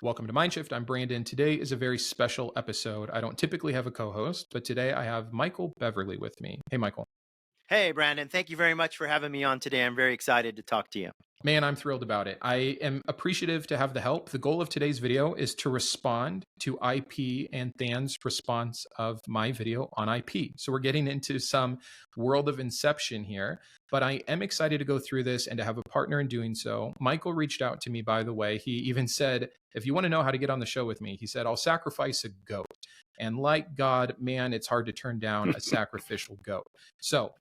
Welcome to Mindshift. I'm Brandon. Today is a very special episode. I don't typically have a co-host, but today I have Michael Beverly with me. Hey, Michael. Hey, Brandon. Thank you very much for having me on today. I'm very excited to talk to you. Man, I'm thrilled about it. I am appreciative to have the help. The goal of today's video is to respond to IP and Than's response of my video on IP. So we're getting into some world of inception here, but I am excited to go through this and to have a partner in doing so. Michael reached out to me, by the way. He even said, if you want to know how to get on the show with me, he said, I'll sacrifice a goat. And like God, man, it's hard to turn down a sacrificial goat. So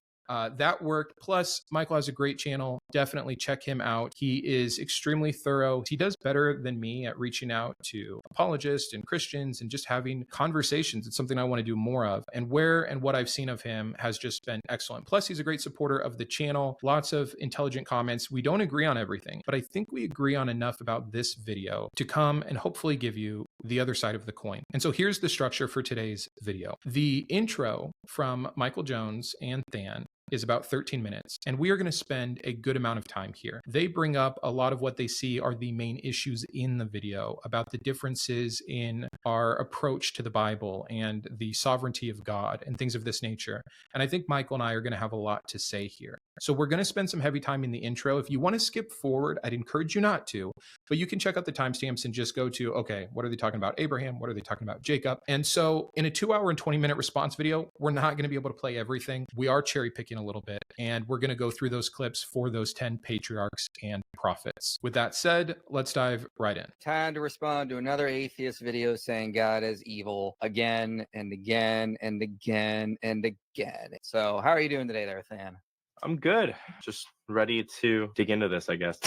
that worked. Plus, Michael has a great channel. Definitely check him out. He is extremely thorough. He does better than me at reaching out to apologists and Christians and just having conversations. It's something I want to do more of. And where and what I've seen of him has just been excellent. Plus, he's a great supporter of the channel. Lots of intelligent comments. We don't agree on everything, but I think we agree on enough about this video to come and hopefully give you the other side of the coin. And so here's the structure for today's video. The intro from Michael Jones and Than is about 13 minutes, and we are going to spend a good amount of time here. They bring up a lot of what they see are the main issues in the video about the differences in our approach to the Bible and the sovereignty of God and things of this nature. And I think Michael and I are going to have a lot to say here. So we're going to spend some heavy time in the intro. If you want to skip forward, I'd encourage you not to, but you can check out the timestamps and just go to, okay, what are they talking about Abraham? What are they talking about Jacob? And so in a 2-hour and 20-minute response video, we're not going to be able to play everything. We are cherry picking a little bit, and we're going to go through those clips for those 10 patriarchs and prophets. With that said, let's dive right in. Time to respond to another atheist video saying God is evil again and again and again and again. So how are you doing today there, Than? I'm good. Just ready to dig into this, I guess.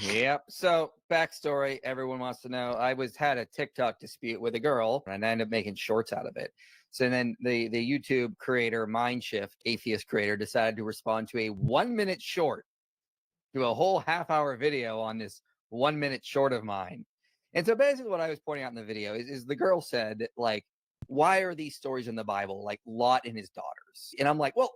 Yep. So backstory, everyone wants to know. I had a TikTok dispute with a girl, and I ended up making shorts out of it. So then the YouTube creator, Mindshift, atheist creator, decided to respond to a 1-minute short, to a whole half-hour video on this 1-minute short of mine. And so basically what I was pointing out in the video is the girl said, like, why are these stories in the Bible, like Lot and his daughters? And I'm like, well,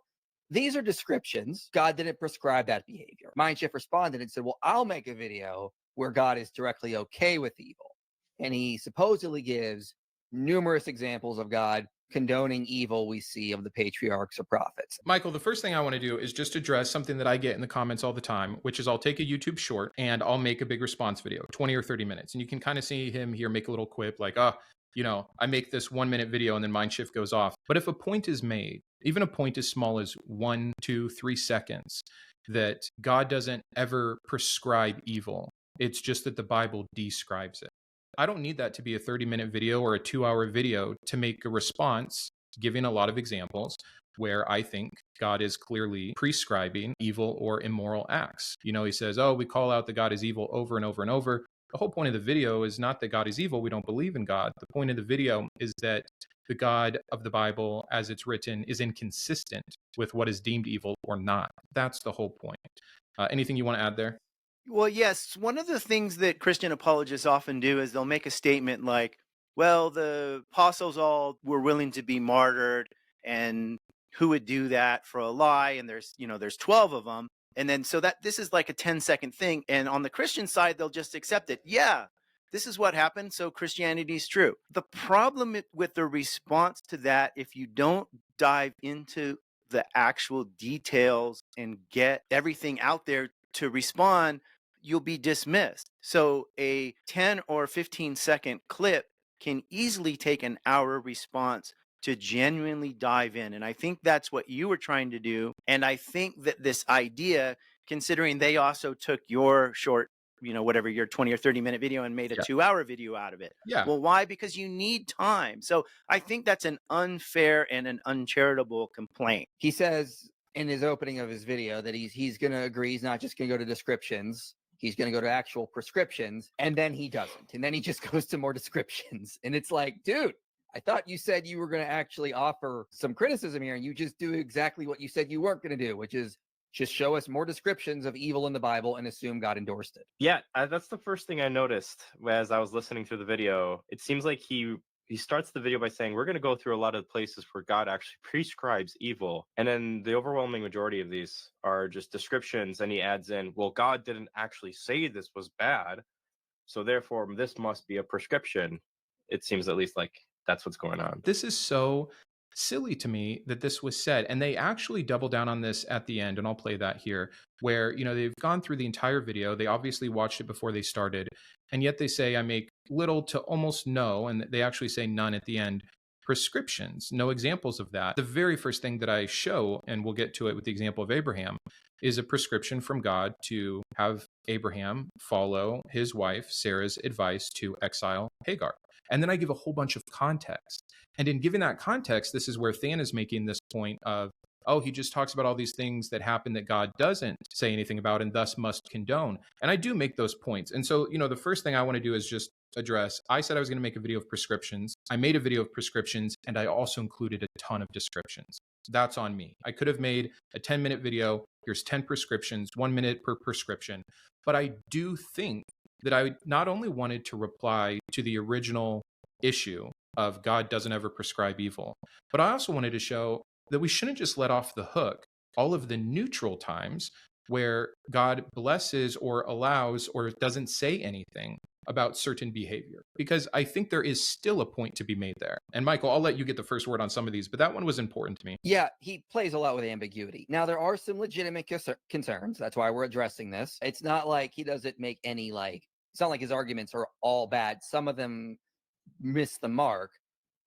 these are descriptions. God didn't prescribe that behavior. Mindshift responded and said, well, I'll make a video where God is directly okay with evil. And he supposedly gives numerous examples of God condoning evil we see of the patriarchs or prophets. Michael, the first thing I want to do is just address something that I get in the comments all the time, which is I'll take a YouTube short and I'll make a big response video, 20 or 30 minutes. And you can kind of see him here make a little quip like, I make this 1-minute video and then Mindshift goes off. But if a point is made, even a point as small as 1, 2, 3 seconds, that God doesn't ever prescribe evil, it's just that the Bible describes it. I don't need that to be a 30-minute video or a 2-hour video to make a response, giving a lot of examples where I think God is clearly prescribing evil or immoral acts. He says, we call out that God is evil over and over and over. The whole point of the video is not that God is evil. We don't believe in God. The point of the video is that the God of the Bible, as it's written, is inconsistent with what is deemed evil or not. That's the whole point. Anything you want to add there? Well, yes, one of the things that Christian apologists often do is they'll make a statement like, well, the apostles all were willing to be martyred, and who would do that for a lie? And there's 12 of them. And then so that this is like a 10-second thing. And on the Christian side, they'll just accept it. Yeah, this is what happened. So Christianity is true. The problem with the response to that, if you don't dive into the actual details and get everything out there to respond, you'll be dismissed. So a 10 or 15-second clip can easily take an hour response to genuinely dive in. And I think that's what you were trying to do. And I think that this idea, considering they also took your short, whatever, your 20 or 30-minute video and made a 2-hour video out of it. Yeah. Well, why? Because you need time. So I think that's an unfair and an uncharitable complaint. He says in his opening of his video that he's going to agree. He's not just going to go to descriptions. He's going to go to actual prescriptions, and then he doesn't. And then he just goes to more descriptions. And it's like, dude, I thought you said you were going to actually offer some criticism here, and you just do exactly what you said you weren't going to do, which is just show us more descriptions of evil in the Bible and assume God endorsed it. Yeah, that's the first thing I noticed as I was listening to the video. It seems like he starts the video by saying, we're going to go through a lot of places where God actually prescribes evil. And then the overwhelming majority of these are just descriptions. And he adds in, well, God didn't actually say this was bad. So therefore, this must be a prescription. It seems at least like that's what's going on. This is so silly to me that this was said. And they actually double down on this at the end. And I'll play that here, where, they've gone through the entire video. They obviously watched it before they started. And yet they say, I make little to almost no. And they actually say none at the end. Prescriptions, no examples of that. The very first thing that I show, and we'll get to it with the example of Abraham, is a prescription from God to have Abraham follow his wife Sarah's advice to exile Hagar. And then I give a whole bunch of context. And in giving that context, this is where Than is making this point of, oh, he just talks about all these things that happen that God doesn't say anything about and thus must condone. And I do make those points. And so, the first thing I want to do is just address, I said I was going to make a video of prescriptions. I made a video of prescriptions, and I also included a ton of descriptions. That's on me. I could have made a 10-minute video. Here's 10 prescriptions, 1 minute per prescription. But I do think that I not only wanted to reply to the original issue of God doesn't ever prescribe evil, but I also wanted to show that we shouldn't just let off the hook all of the neutral times where God blesses or allows or doesn't say anything about certain behavior, because I think there is still a point to be made there. And Michael, I'll let you get the first word on some of these, but that one was important to me. Yeah, he plays a lot with ambiguity. Now, there are some legitimate concerns. That's why we're addressing this. It's not like he doesn't make any, it's not like his arguments are all bad. Some of them miss the mark.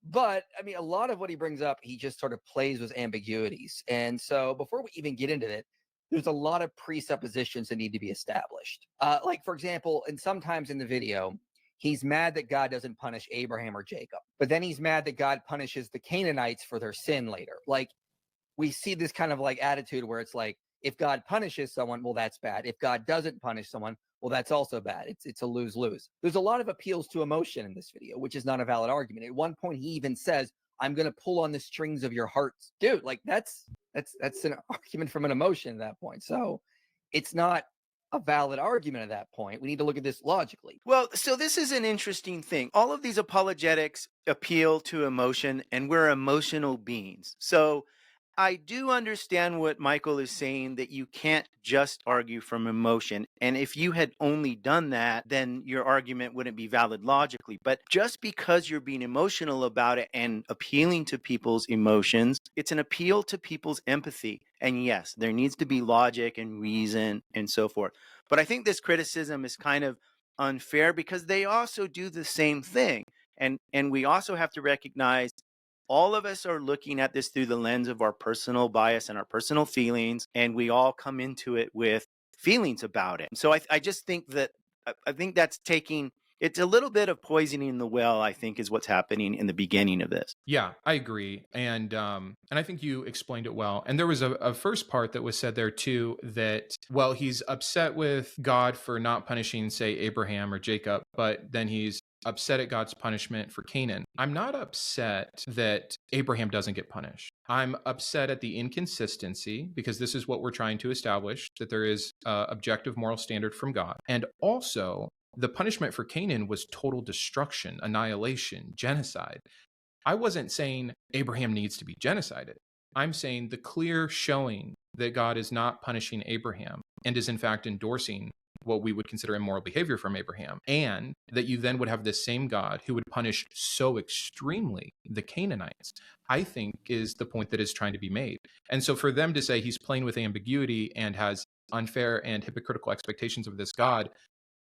But, a lot of what he brings up, he just sort of plays with ambiguities. And so before we even get into it, there's a lot of presuppositions that need to be established. For example, and sometimes in the video, he's mad that God doesn't punish Abraham or Jacob. But then he's mad that God punishes the Canaanites for their sin later. We see this kind of attitude where it's like, if God punishes someone, well, that's bad. If God doesn't punish someone, well, that's also bad. It's a lose-lose. There's a lot of appeals to emotion in this video, which is not a valid argument. At one point, he even says, I'm going to pull on the strings of your hearts. Dude, that's an argument from an emotion at that point. So it's not a valid argument at that point. We need to look at this logically. Well, so this is an interesting thing. All of these apologetics appeal to emotion, and we're emotional beings. So I do understand what Michael is saying, that you can't just argue from emotion. And if you had only done that, then your argument wouldn't be valid logically. But just because you're being emotional about it and appealing to people's emotions, it's an appeal to people's empathy. And yes, there needs to be logic and reason and so forth. But I think this criticism is kind of unfair because they also do the same thing. And we also have to recognize all of us are looking at this through the lens of our personal bias and our personal feelings, and we all come into it with feelings about it. So I just think that that's it's a little bit of poisoning the well, I think, is what's happening in the beginning of this. Yeah, I agree. And I think you explained it well. And there was a first part that was said there too, that, well, he's upset with God for not punishing, say, Abraham or Jacob, but then he's upset at God's punishment for Canaan. I'm not upset that Abraham doesn't get punished. I'm upset at the inconsistency, because this is what we're trying to establish, that there is objective moral standard from God. And also, the punishment for Canaan was total destruction, annihilation, genocide. I wasn't saying Abraham needs to be genocided. I'm saying the clear showing that God is not punishing Abraham and is in fact endorsing what we would consider immoral behavior from Abraham, and that you then would have this same God who would punish so extremely the Canaanites, I think is the point that is trying to be made. And so for them to say he's playing with ambiguity and has unfair and hypocritical expectations of this God,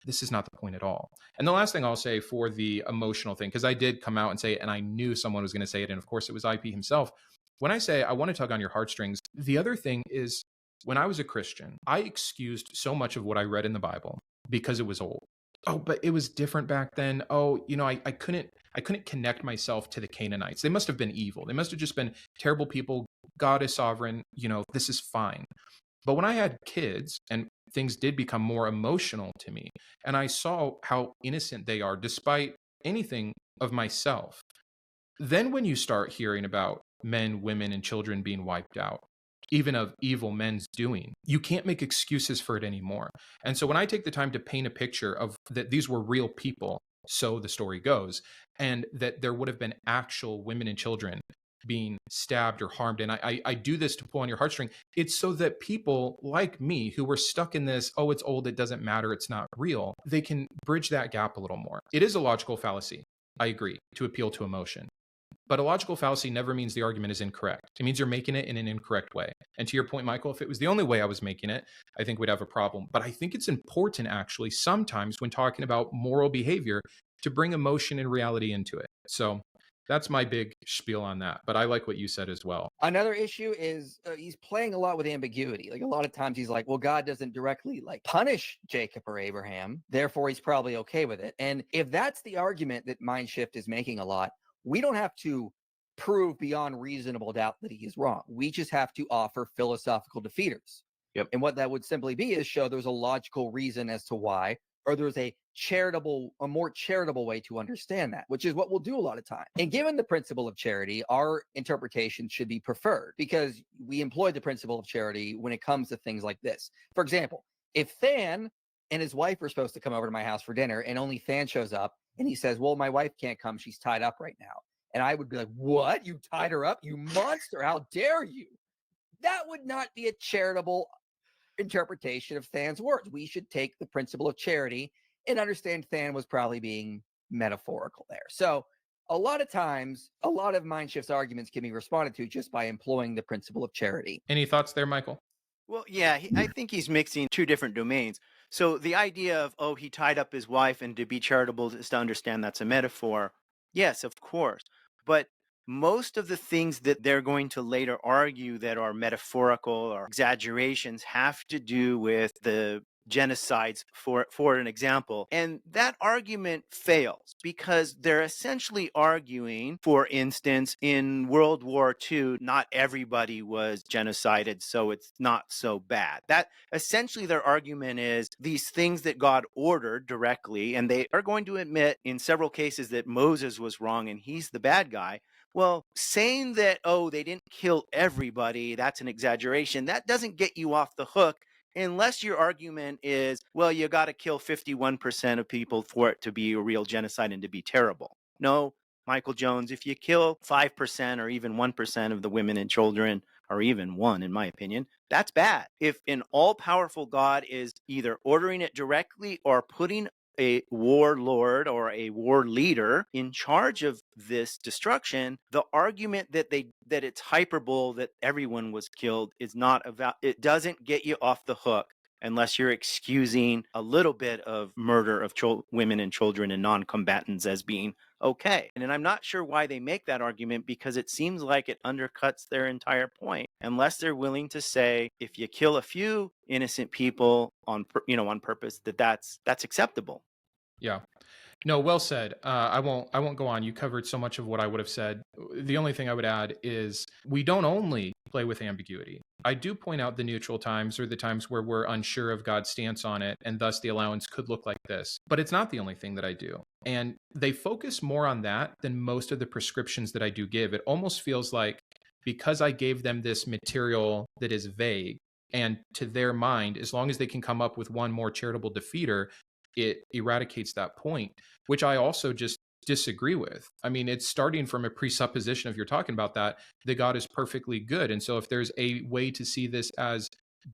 this is not the point at all. And the last thing I'll say for the emotional thing, because I did come out and say it, and I knew someone was going to say it, and of course it was IP himself. When I say I want to tug on your heartstrings, the other thing is, when I was a Christian, I excused so much of what I read in the Bible because it was old. Oh, but it was different back then. Oh, I couldn't connect myself to the Canaanites. They must have been evil. They must have just been terrible people. God is sovereign. This is fine. But when I had kids and things did become more emotional to me, and I saw how innocent they are despite anything of myself, then when you start hearing about men, women, and children being wiped out, even of evil men's doing, you can't make excuses for it anymore. And so when I take the time to paint a picture of that these were real people, so the story goes, and that there would have been actual women and children being stabbed or harmed, and I do this to pull on your heartstring. It's so that people like me who were stuck in this, oh, it's old, it doesn't matter, it's not real, they can bridge that gap a little more. It is a logical fallacy, I agree, to appeal to emotion. But a logical fallacy never means the argument is incorrect. It means you're making it in an incorrect way. And to your point, Michael, if it was the only way I was making it, I think we'd have a problem. But I think it's important, actually, sometimes when talking about moral behavior, to bring emotion and reality into it. So that's my big spiel on that. But I like what you said as well. Another issue is he's playing a lot with ambiguity. Like a lot of times he's like, well, God doesn't directly like punish Jacob or Abraham, therefore he's probably okay with it. And if that's the argument that Mindshift is making a lot, we don't have to prove beyond reasonable doubt that he is wrong. We just have to offer philosophical defeaters. Yep. And what that would simply be is show there's a logical reason as to why, or there's a more charitable way to understand that, which is what we'll do a lot of time. And given the principle of charity, our interpretation should be preferred because we employ the principle of charity when it comes to things like this. For example, if Than and his wife are supposed to come over to my house for dinner and only Than shows up and he says, well, my wife can't come, she's tied up right now. And I would be like, what? You tied her up? You monster. How dare you? That would not be a charitable interpretation of Than's words. We should take the principle of charity and understand Than was probably being metaphorical there. So a lot of times, a lot of Mindshift's arguments can be responded to just by employing the principle of charity. Any thoughts there, Michael? Well, yeah, I think he's mixing two different domains. So the idea of, oh, he tied up his wife and to be charitable is to understand that's a metaphor. Yes, of course. But most of the things that they're going to later argue that are metaphorical or exaggerations have to do with the genocides, for an example. And that argument fails because they're essentially arguing, for instance, in World War II, not everybody was genocided, so it's not so bad. That essentially their argument is these things that God ordered directly, and they are going to admit in several cases that Moses was wrong and he's the bad guy. Well, saying that, oh, they didn't kill everybody, that's an exaggeration, that doesn't get you off the hook unless your argument is, well, you got to kill 51% of people for it to be a real genocide and to be terrible. No, Michael Jones, if you kill 5% or even 1% of the women and children, or even one, in my opinion, that's bad. If an all-powerful God is either ordering it directly or putting a warlord or a war leader in charge of this destruction, the argument that it's hyperbole that everyone was killed is not about, it doesn't get you off the hook unless you're excusing a little bit of murder of women and children and non-combatants as being okay. And I'm not sure why they make that argument because it seems like it undercuts their entire point. Unless they're willing to say, if you kill a few innocent people on purpose, that's acceptable. Yeah. No, well said. I won't go on. You covered so much of what I would have said. The only thing I would add is we don't only play with ambiguity. I do point out the neutral times or the times where we're unsure of God's stance on it, and thus the allowance could look like this. But it's not the only thing that I do. And they focus more on that than most of the prescriptions that I do give. It almost feels like because I gave them this material that is vague, and to their mind, as long as they can come up with one more charitable defeater, it eradicates that point, which I also just disagree with. I mean, it's starting from a presupposition, if you're talking about that God is perfectly good. And so if there's a way to see this as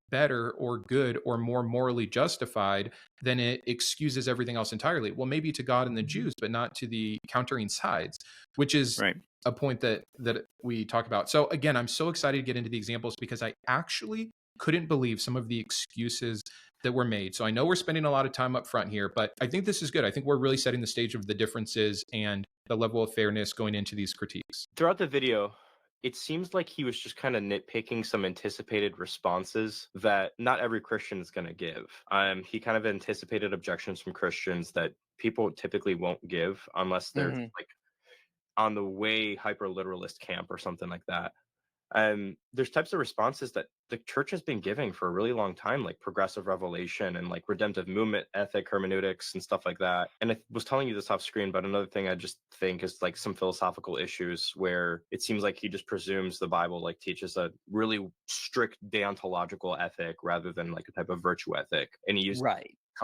better or good or more morally justified, then it excuses everything else entirely. Well, maybe to God and the Jews, but not to the countering sides, which is right. A point that we talk about. So again, I'm so excited to get into the examples because I actually couldn't believe some of the excuses that were made. So I know we're spending a lot of time up front here, but I think this is good. I think we're really setting the stage of the differences and the level of fairness going into these critiques. Throughout the video, it seems like he was just kind of nitpicking some anticipated responses that not every Christian is going to give. He kind of anticipated objections from Christians that people typically won't give unless they're like on the way hyper-literalist camp or something like that. There's types of responses that the church has been giving for a really long time, like progressive revelation and like redemptive movement ethic hermeneutics and stuff like that. And I was telling you this off screen, but another thing I just think is like some philosophical issues where it seems like he just presumes the Bible like teaches a really strict deontological ethic rather than like a type of virtue ethic. And he uses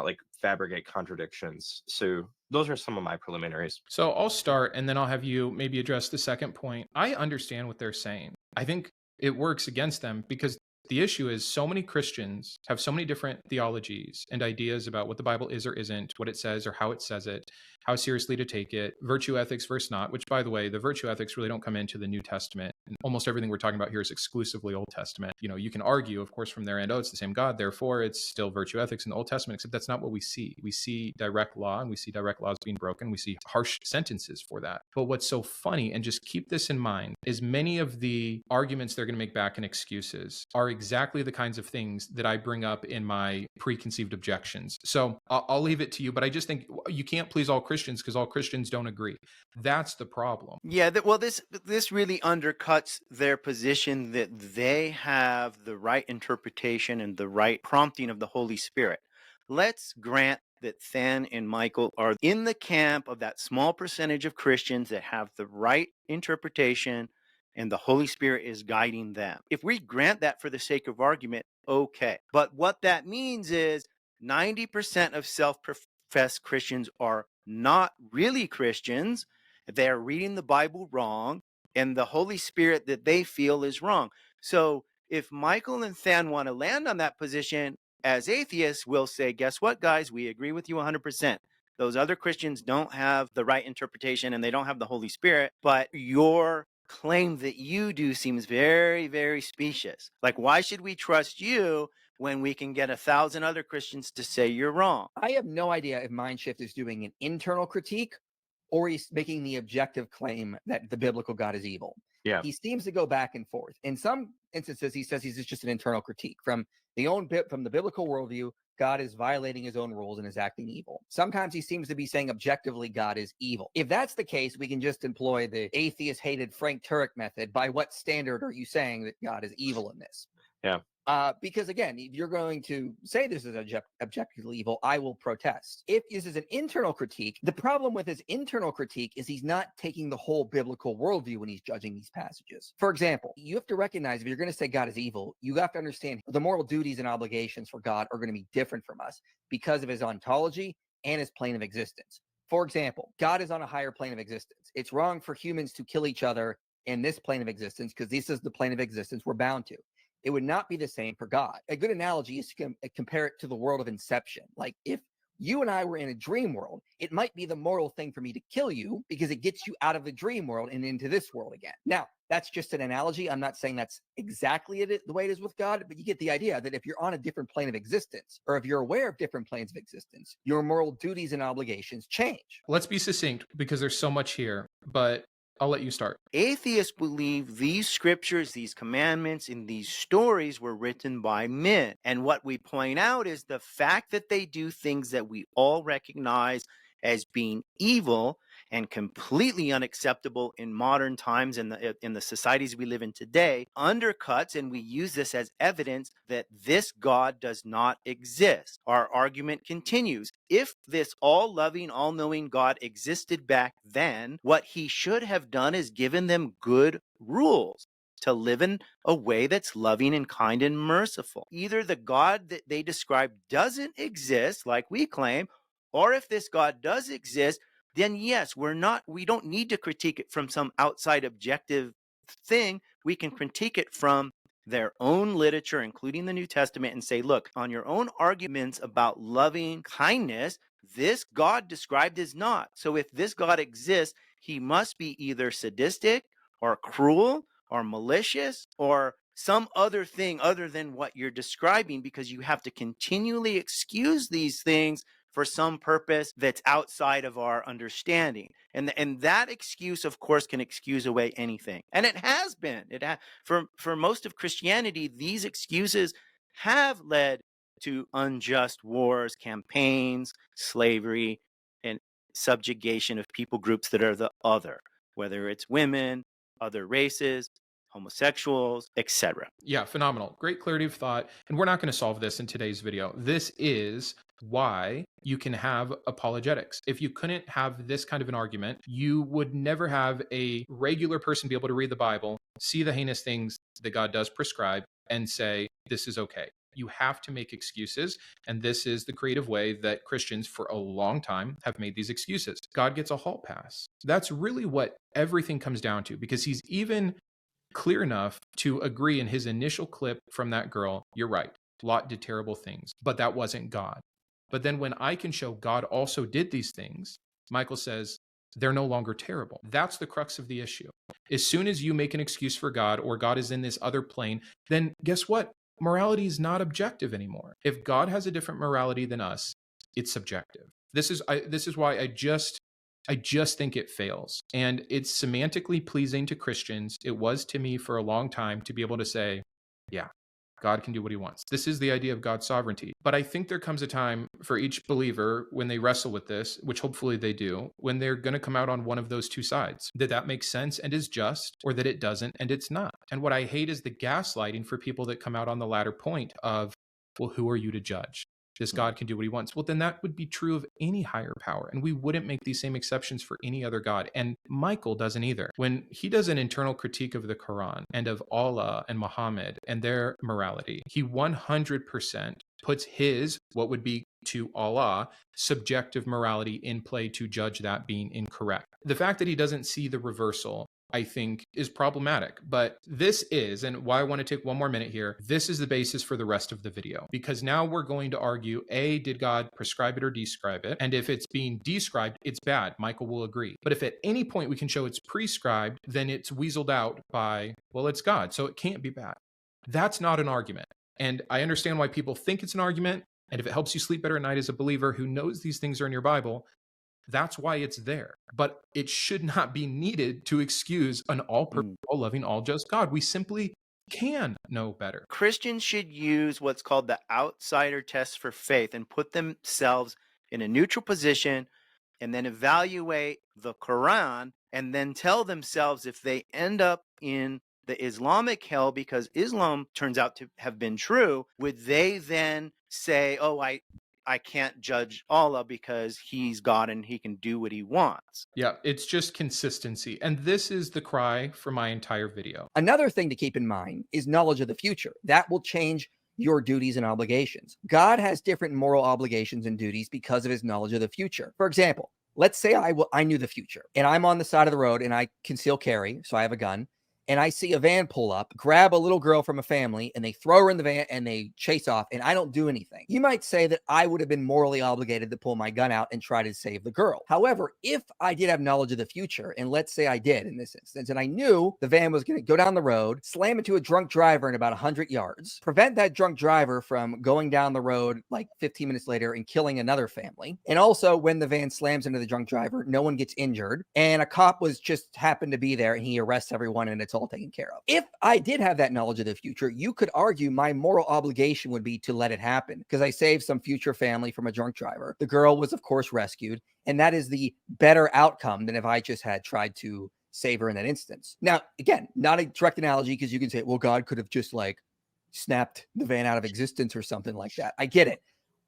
like fabricate contradictions. So those are some of my preliminaries. So I'll start and then I'll have you maybe address the second point. I understand what they're saying. I think it works against them because the issue is so many Christians have so many different theologies and ideas about what the Bible is or isn't, what it says or how it says it, how seriously to take it, virtue ethics versus not, which, by the way, the virtue ethics really don't come into the New Testament. And almost everything we're talking about here is exclusively Old Testament. You know, you can argue, of course, from their end, oh, it's the same God, therefore it's still virtue ethics in the Old Testament, except that's not what we see. We see direct law and we see direct laws being broken. We see harsh sentences for that. But what's so funny, and just keep this in mind, is many of the arguments they're going to make back and excuses are exactly the kinds of things that I bring up in my preconceived objections. So I'll leave it to you, but I just think you can't please all Christians because all Christians don't agree. That's the problem. Yeah, well, this really undercuts their position that they have the right interpretation and the right prompting of the Holy Spirit. Let's grant that Than and Michael are in the camp of that small percentage of Christians that have the right interpretation and the Holy Spirit is guiding them. If we grant that for the sake of argument, okay. But what that means is 90% of self-professed Christians are not really Christians. They're reading the Bible wrong, and the Holy Spirit that they feel is wrong. So if Michael and Than want to land on that position as atheists, we'll say, guess what, guys? We agree with you 100%. Those other Christians don't have the right interpretation and they don't have the Holy Spirit, but your claim that you do seems very, very specious. Like, why should we trust you when we can get 1,000 other Christians to say you're wrong? I have no idea if Mindshift is doing an internal critique or he's making the objective claim that the biblical God is evil. Yeah. He seems to go back and forth. In some instances, he says he's just an internal critique. From the biblical worldview, God is violating his own rules and is acting evil. Sometimes he seems to be saying objectively God is evil. If that's the case, we can just employ the atheist-hated Frank Turek method. By what standard are you saying that God is evil in this? Yeah. Because again, if you're going to say this is objectively evil, I will protest. If this is an internal critique, the problem with his internal critique is he's not taking the whole biblical worldview when he's judging these passages. For example, you have to recognize if you're going to say God is evil, you have to understand the moral duties and obligations for God are going to be different from us because of his ontology and his plane of existence. For example, God is on a higher plane of existence. It's wrong for humans to kill each other in this plane of existence because this is the plane of existence we're bound to. It would not be the same for God. A good analogy is to compare it to the world of Inception. Like if you and I were in a dream world, it might be the moral thing for me to kill you because it gets you out of the dream world and into this world again. Now, that's just an analogy. I'm not saying that's exactly the way it is with God, but you get the idea that if you're on a different plane of existence, or if you're aware of different planes of existence, your moral duties and obligations change. Let's be succinct because there's so much here, but I'll let you start. Atheists believe these scriptures, these commandments, and these stories were written by men. And what we point out is the fact that they do things that we all recognize as being evil and completely unacceptable in modern times in the societies we live in today undercuts, and we use this as evidence that this God does not exist. Our argument continues. If this all-loving, all-knowing God existed back then, what he should have done is given them good rules to live in a way that's loving and kind and merciful. Either the God that they describe doesn't exist, like we claim, or if this God does exist, then yes, we don't need to critique it from some outside objective thing. We can critique it from their own literature, including the New Testament, and say, look, on your own arguments about loving kindness, this God described is not. So if this God exists, he must be either sadistic or cruel or malicious or some other thing other than what you're describing, because you have to continually excuse these things for some purpose that's outside of our understanding. And that excuse, of course, can excuse away anything. And it has been. For most of Christianity, these excuses have led to unjust wars, campaigns, slavery, and subjugation of people groups that are the other, whether it's women, other races, homosexuals, etc. Yeah, phenomenal. Great clarity of thought. And we're not going to solve this in today's video. This is why you can have apologetics. If you couldn't have this kind of an argument, you would never have a regular person be able to read the Bible, see the heinous things that God does prescribe, and say, this is okay. You have to make excuses. And this is the creative way that Christians for a long time have made these excuses. God gets a hall pass. That's really what everything comes down to, because he's even clear enough to agree in his initial clip from that girl, you're right, Lot did terrible things, but that wasn't God. But then when I can show God also did these things, Michael says, they're no longer terrible. That's the crux of the issue. As soon as you make an excuse for God, or God is in this other plane, then guess what? Morality is not objective anymore. If God has a different morality than us, it's subjective. This is why I just think it fails. And it's semantically pleasing to Christians. It was to me for a long time to be able to say, yeah, God can do what he wants. This is the idea of God's sovereignty. But I think there comes a time for each believer when they wrestle with this, which hopefully they do, when they're going to come out on one of those two sides, that makes sense and is just, or that it doesn't and it's not. And what I hate is the gaslighting for people that come out on the latter point of, well, who are you to judge? This God can do what he wants. Well, then that would be true of any higher power. And we wouldn't make these same exceptions for any other God. And Michael doesn't either. When he does an internal critique of the Quran and of Allah and Muhammad and their morality, he 100% puts his, what would be to Allah, subjective morality in play to judge that being incorrect. The fact that he doesn't see the reversal, I think, is problematic. But this is, and why I want to take one more minute here, this is the basis for the rest of the video. Because now we're going to argue, A, did God prescribe it or describe it? And if it's being described, it's bad. Michael will agree. But if at any point we can show it's prescribed, then it's weaseled out by, well, it's God, so it can't be bad. That's not an argument. And I understand why people think it's an argument. And if it helps you sleep better at night as a believer who knows these things are in your Bible, that's why it's there. But it should not be needed to excuse an all-perfect, all-loving, all-just God. We simply can know better. Christians should use what's called the outsider test for faith and put themselves in a neutral position and then evaluate the Quran and then tell themselves if they end up in the Islamic hell because Islam turns out to have been true, would they then say, oh, I can't judge Allah because he's God and he can do what he wants? Yeah, it's just consistency. And this is the cry for my entire video. Another thing to keep in mind is knowledge of the future. That will change your duties and obligations. God has different moral obligations and duties because of his knowledge of the future. For example, let's say I knew the future and I'm on the side of the road and I conceal carry, so I have a gun. And I see a van pull up, grab a little girl from a family, and they throw her in the van and they chase off, and I don't do anything. You might say that I would have been morally obligated to pull my gun out and try to save the girl. However, if I did have knowledge of the future, and let's say I did in this instance, and I knew the van was going to go down the road, slam into a drunk driver in about 100 yards, prevent that drunk driver from going down the road like 15 minutes later and killing another family, and also when the van slams into the drunk driver, no one gets injured, and a cop was just happened to be there and he arrests everyone and it's all taken care of. If I did have that knowledge of the future, you could argue my moral obligation would be to let it happen because I saved some future family from a drunk driver. The girl was, of course, rescued, and that is the better outcome than if I just had tried to save her in that instance. Now, again, not a direct analogy because you can say, well, God could have just like snapped the van out of existence or something like that. I get it.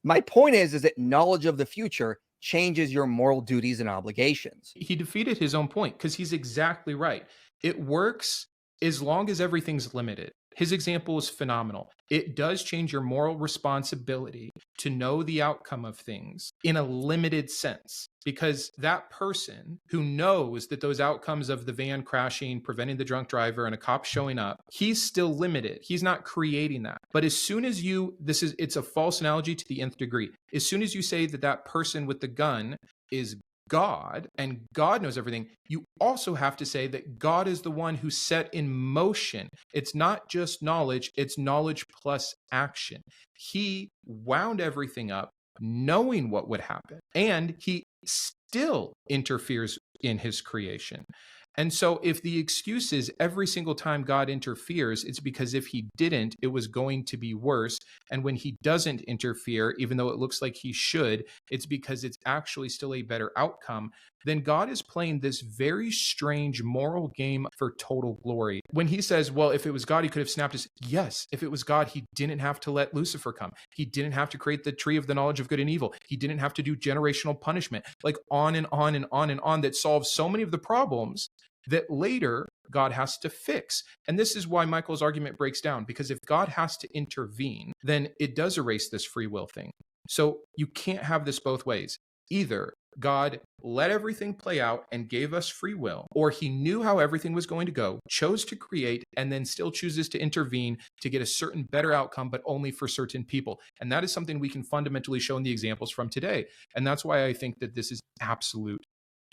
My point is that knowledge of the future changes your moral duties and obligations. He defeated his own point because he's exactly right. It works as long as everything's limited. His example is phenomenal. It does change your moral responsibility to know the outcome of things in a limited sense, because that person who knows that those outcomes of the van crashing, preventing the drunk driver, and a cop showing up, he's still limited. He's not creating that. But as soon as it's a false analogy to the nth degree. As soon as you say that that person with the gun is God and God knows everything, you also have to say that God is the one who set in motion. It's not just knowledge, it's knowledge plus action. He wound everything up knowing what would happen, and he still interferes in his creation. And so if the excuse is every single time God interferes, it's because if he didn't, it was going to be worse. And when he doesn't interfere, even though it looks like he should, it's because it's actually still a better outcome. Then God is playing this very strange moral game for total glory. When he says, well, if it was God, he could have snapped his... Yes, if it was God, he didn't have to let Lucifer come. He didn't have to create the tree of the knowledge of good and evil. He didn't have to do generational punishment, like on and on and on and on, that solves so many of the problems that later God has to fix. And this is why Michael's argument breaks down, because if God has to intervene, then it does erase this free will thing. So you can't have this both ways. Either God let everything play out and gave us free will, or he knew how everything was going to go, chose to create, and then still chooses to intervene to get a certain better outcome, but only for certain people. And that is something we can fundamentally show in the examples from today. And that's why I think that this is absolute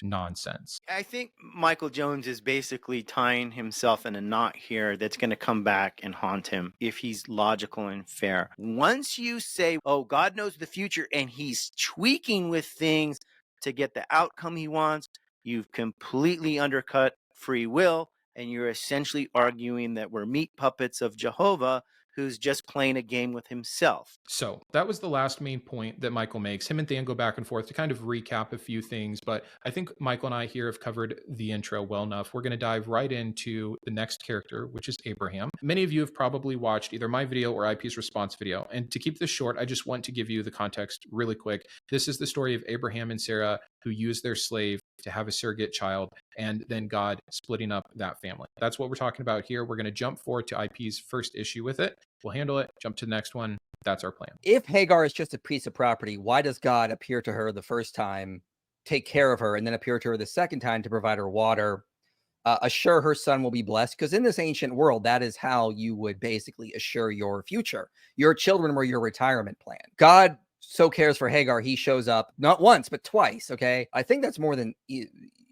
nonsense. I think Michael Jones is basically tying himself in a knot here that's going to come back and haunt him if he's logical and fair. Once you say, oh, God knows the future and he's tweaking with things to get the outcome he wants, you've completely undercut free will, and you're essentially arguing that we're meat puppets of Jehovah who's just playing a game with himself. So that was the last main point that Michael makes. Him and Dan go back and forth to kind of recap a few things, but I think Michael and I here have covered the intro well enough. We're going to dive right into the next character, which is Abraham. Many of you have probably watched either my video or IP's response video. And to keep this short, I just want to give you the context really quick. This is the story of Abraham and Sarah, who used their slave to have a surrogate child, and then God splitting up that family. That's what we're talking about here. We're going to jump forward to IP's first issue with it. We'll handle it, jump to the next one. That's our plan. If Hagar is just a piece of property, why does God appear to her the first time, take care of her, and then appear to her the second time to provide her water, assure her son will be blessed? Because in this ancient world, that is how you would basically assure your future. Your children were your retirement plan. God so cares for Hagar, he shows up not once, but twice, okay? I think that's more than he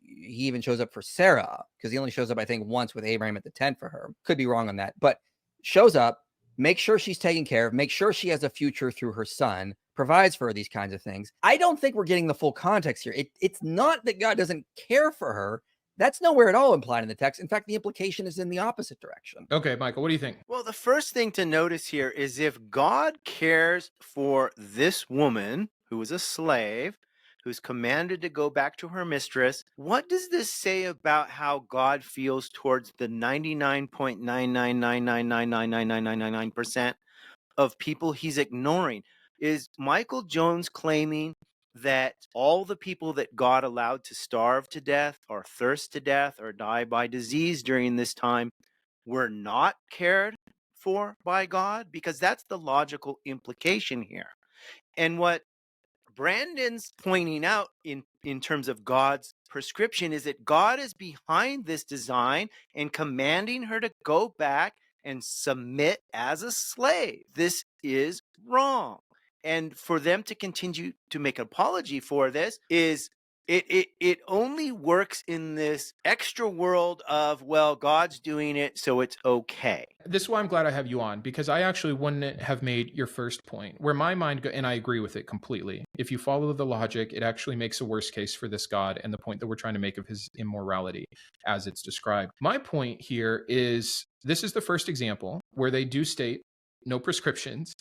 even shows up for Sarah, because he only shows up, I think, once with Abraham at the tent for her. Could be wrong on that, but shows up, make sure she's taken care of, make sure she has a future through her son, provides for her, these kinds of things. I don't think we're getting the full context here. It's not that God doesn't care for her. That's nowhere at all implied in the text. In fact, the implication is in the opposite direction. Okay, Michael, what do you think? Well, the first thing to notice here is if God cares for this woman who is a slave, who's commanded to go back to her mistress, what does this say about how God feels towards the 99.99999999999% of people he's ignoring? Is Michael Jones claiming that all the people that God allowed to starve to death or thirst to death or die by disease during this time were not cared for by God? Because that's the logical implication here. And what Brandon's pointing out in terms of God's prescription is that God is behind this design and commanding her to go back and submit as a slave. This is wrong. And for them to continue to make an apology for this is it only works in this extra world of, well, God's doing it, so it's okay. This is why I'm glad I have you on, because I actually wouldn't have made your first point, where my mind, and I agree with it completely. If you follow the logic, it actually makes a worse case for this God and the point that we're trying to make of his immorality as it's described. My point here is, this is the first example where they do state no prescriptions.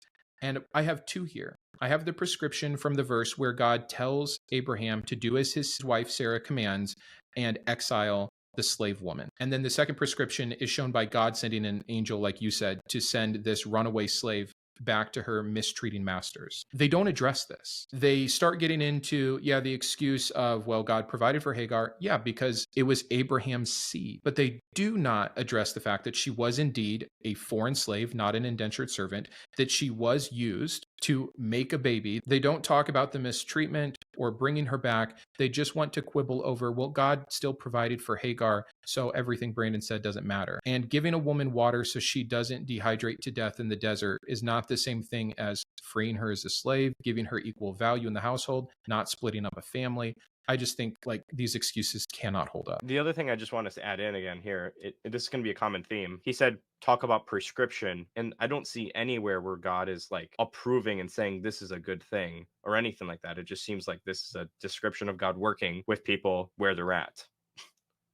And I have two here. I have the prescription from the verse where God tells Abraham to do as his wife Sarah commands and exile the slave woman. And then the second prescription is shown by God sending an angel, like you said, to send this runaway slave back to her mistreating masters. They don't address this. They start getting into, the excuse of, well, God provided for Hagar. Yeah, because it was Abraham's seed. But they do not address the fact that she was indeed a foreign slave, not an indentured servant, that she was used to make a baby. They don't talk about the mistreatment or bringing her back. They just want to quibble over, well, God still provided for Hagar, so everything Brandon said doesn't matter. And giving a woman water so she doesn't dehydrate to death in the desert is not the same thing as freeing her as a slave, giving her equal value in the household, not splitting up a family. I just think these excuses cannot hold up. The other thing I just want us to add in again here, this is going to be a common theme. He said, talk about prescription. And I don't see anywhere where God is approving and saying this is a good thing or anything like that. It just seems like this is a description of God working with people where they're at.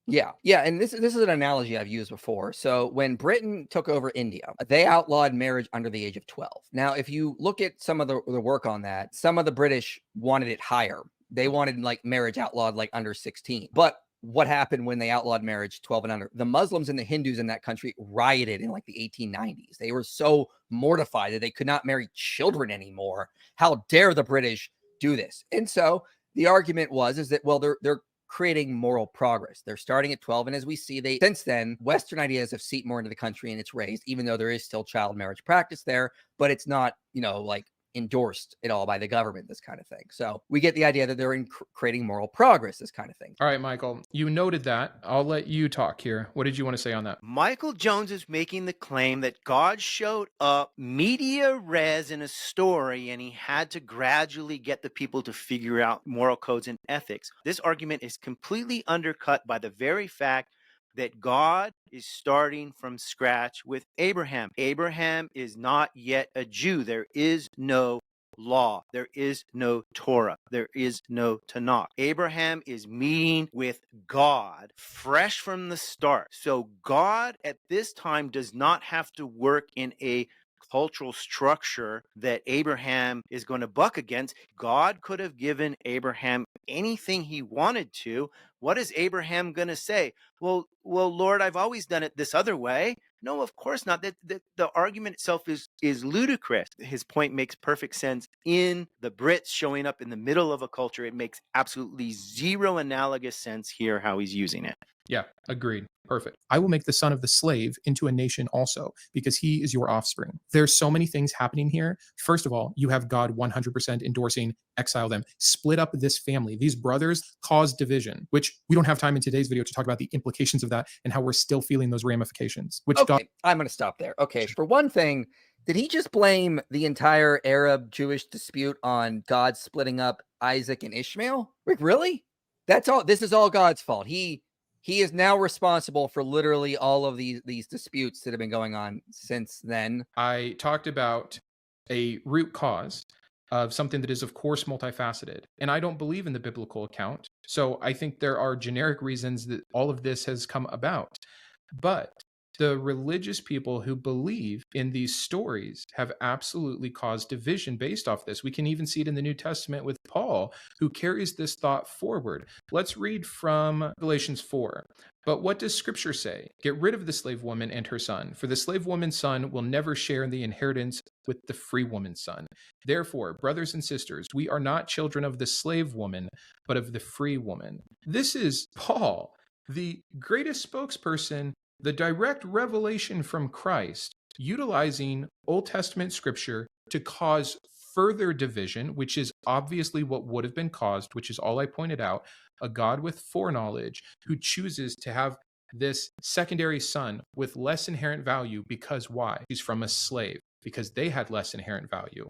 Yeah. And this is an analogy I've used before. So when Britain took over India, they outlawed marriage under the age of 12. Now, if you look at some of the work on that, some of the British wanted it higher. They wanted marriage outlawed under 16. But what happened when they outlawed marriage 12 and under? The Muslims and the Hindus in that country rioted in the 1890s. They were so mortified that they could not marry children anymore. How dare the British do this? And so the argument is that, well, they're creating moral progress. They're starting at 12. And as we see, since then, Western ideas have seeped more into the country and it's raised, even though there is still child marriage practice there, but it's not, like endorsed at all by the government, this kind of thing. So we get the idea that they're creating moral progress, this kind of thing. All right, Michael, you noted that. I'll let you talk here. What did you want to say on that? Michael Jones is making the claim that God showed up media res in a story and he had to gradually get the people to figure out moral codes and ethics. This argument is completely undercut by the very fact that God is starting from scratch with Abraham. Abraham is not yet a Jew. There is no law. There is no Torah. There is no Tanakh. Abraham is meeting with God fresh from the start. So God at this time does not have to work in a cultural structure that Abraham is going to buck against. God could have given Abraham anything he wanted to. What is Abraham going to say? Well, Lord, I've always done it this other way. No, of course not. The argument itself is ludicrous. His point makes perfect sense in the Brits showing up in the middle of a culture. It makes absolutely zero analogous sense here how he's using it. Yeah, agreed. Perfect. I will make the son of the slave into a nation also, because he is your offspring. There's so many things happening here. First of all, you have God 100% endorsing exile them, split up this family. These brothers cause division, which we don't have time in today's video to talk about the implications of that and how we're still feeling those ramifications. Which okay, I'm going to stop there. Okay, for one thing, did he just blame the entire Arab-Jewish dispute on God splitting up Isaac and Ishmael? Like, really? That's all. This is all God's fault. He is now responsible for literally all of these disputes that have been going on since then. I talked about a root cause of something that is, of course, multifaceted. And I don't believe in the biblical account. So I think there are generic reasons that all of this has come about. But the religious people who believe in these stories have absolutely caused division based off this. We can even see it in the New Testament with Paul, who carries this thought forward. Let's read from Galatians 4. But what does Scripture say? Get rid of the slave woman and her son, for the slave woman's son will never share in the inheritance with the free woman's son. Therefore, brothers and sisters, we are not children of the slave woman, but of the free woman. This is Paul, the greatest spokesperson, the direct revelation from Christ, utilizing Old Testament scripture to cause further division, which is obviously what would have been caused, which is all I pointed out, a God with foreknowledge who chooses to have this secondary son with less inherent value because why? He's from a slave, because they had less inherent value.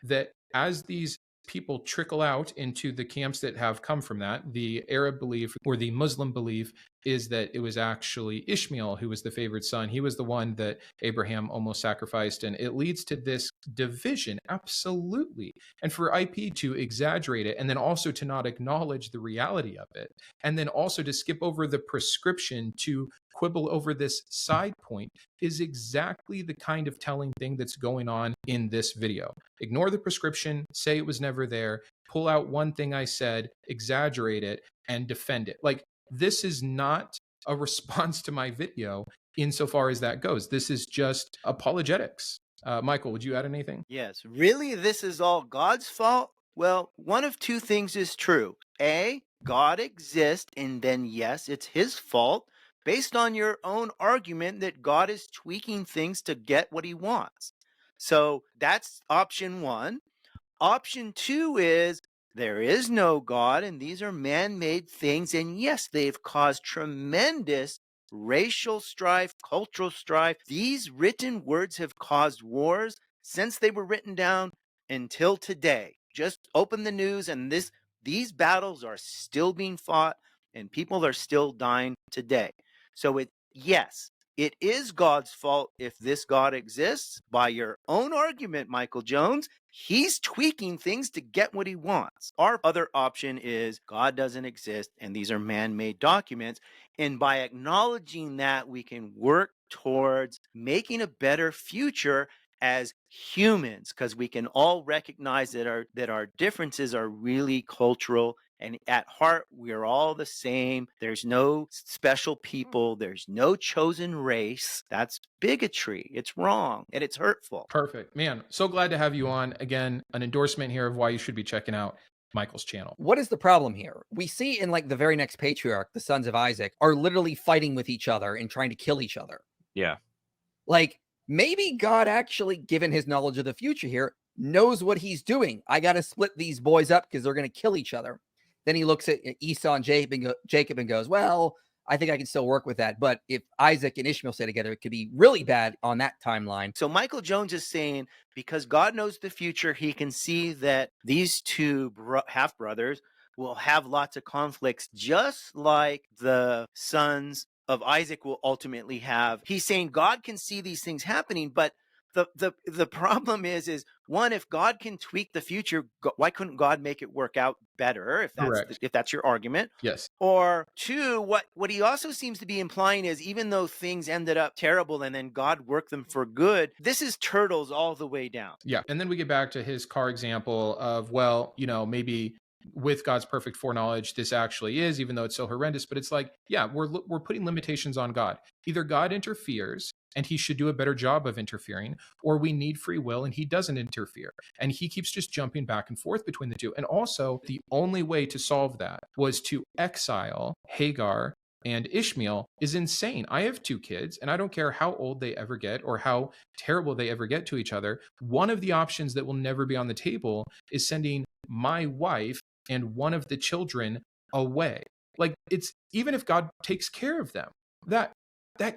That as these people trickle out into the camps that have come from that, the Arab belief or the Muslim belief is that it was actually Ishmael who was the favored son. He was the one that Abraham almost sacrificed. And it leads to this division, absolutely. And for IP to exaggerate it and then also to not acknowledge the reality of it, and then also to skip over the prescription to quibble over this side point is exactly the kind of telling thing that's going on in this video. Ignore the prescription, say it was never there, pull out one thing I said, exaggerate it, and defend it. Like, this is not a response to my video insofar as that goes. This is just apologetics. Michael, would you add anything? Yes. Really, this is all God's fault? Well, one of two things is true. A, God exists, and then yes, it's his fault, based on your own argument that God is tweaking things to get what he wants. So that's option one. Option two is there is no God, and these are man-made things, and yes, they've caused tremendous racial strife, cultural strife. These written words have caused wars since they were written down until today. Just open the news, and these battles are still being fought, and people are still dying today. So yes, it is God's fault if this God exists. By your own argument, Michael Jones, he's tweaking things to get what he wants. Our other option is God doesn't exist, and these are man-made documents. And by acknowledging that, we can work towards making a better future as humans, because we can all recognize that our differences are really cultural, and at heart we're all the same. There's no special people, there's no chosen race. That's bigotry. It's wrong and it's hurtful. Perfect. Man, so glad to have you on. Again, an endorsement here of why you should be checking out Michael's channel. What is the problem here? We see in like the very next patriarch, the sons of Isaac are literally fighting with each other and trying to kill each other. Yeah. Like, maybe God actually, given his knowledge of the future here, knows what he's doing. I got to split these boys up because they're going to kill each other. Then he looks at Esau and Jacob and goes, well, I think I can still work with that. But if Isaac and Ishmael stay together, it could be really bad on that timeline. So Michael Jones is saying, because God knows the future, he can see that these two half-brothers will have lots of conflicts, just like the sons of Isaac will ultimately have. He's saying God can see these things happening, but the problem is one, if God can tweak the future, why couldn't God make it work out better? If that's your argument, yes. Or two, what he also seems to be implying is, even though things ended up terrible and then God worked them for good, this is turtles all the way down. Yeah, and then we get back to his car example of, well, maybe with God's perfect foreknowledge, this actually is, even though it's so horrendous. But it's like, yeah, we're putting limitations on God. Either God interferes and he should do a better job of interfering, or we need free will and he doesn't interfere. And he keeps just jumping back and forth between the two. And also, the only way to solve that was to exile Hagar and Ishmael is insane. I have 2 kids, and I don't care how old they ever get or how terrible they ever get to each other. One of the options that will never be on the table is sending my wife and one of the children away. Like, it's, even if God takes care of them, that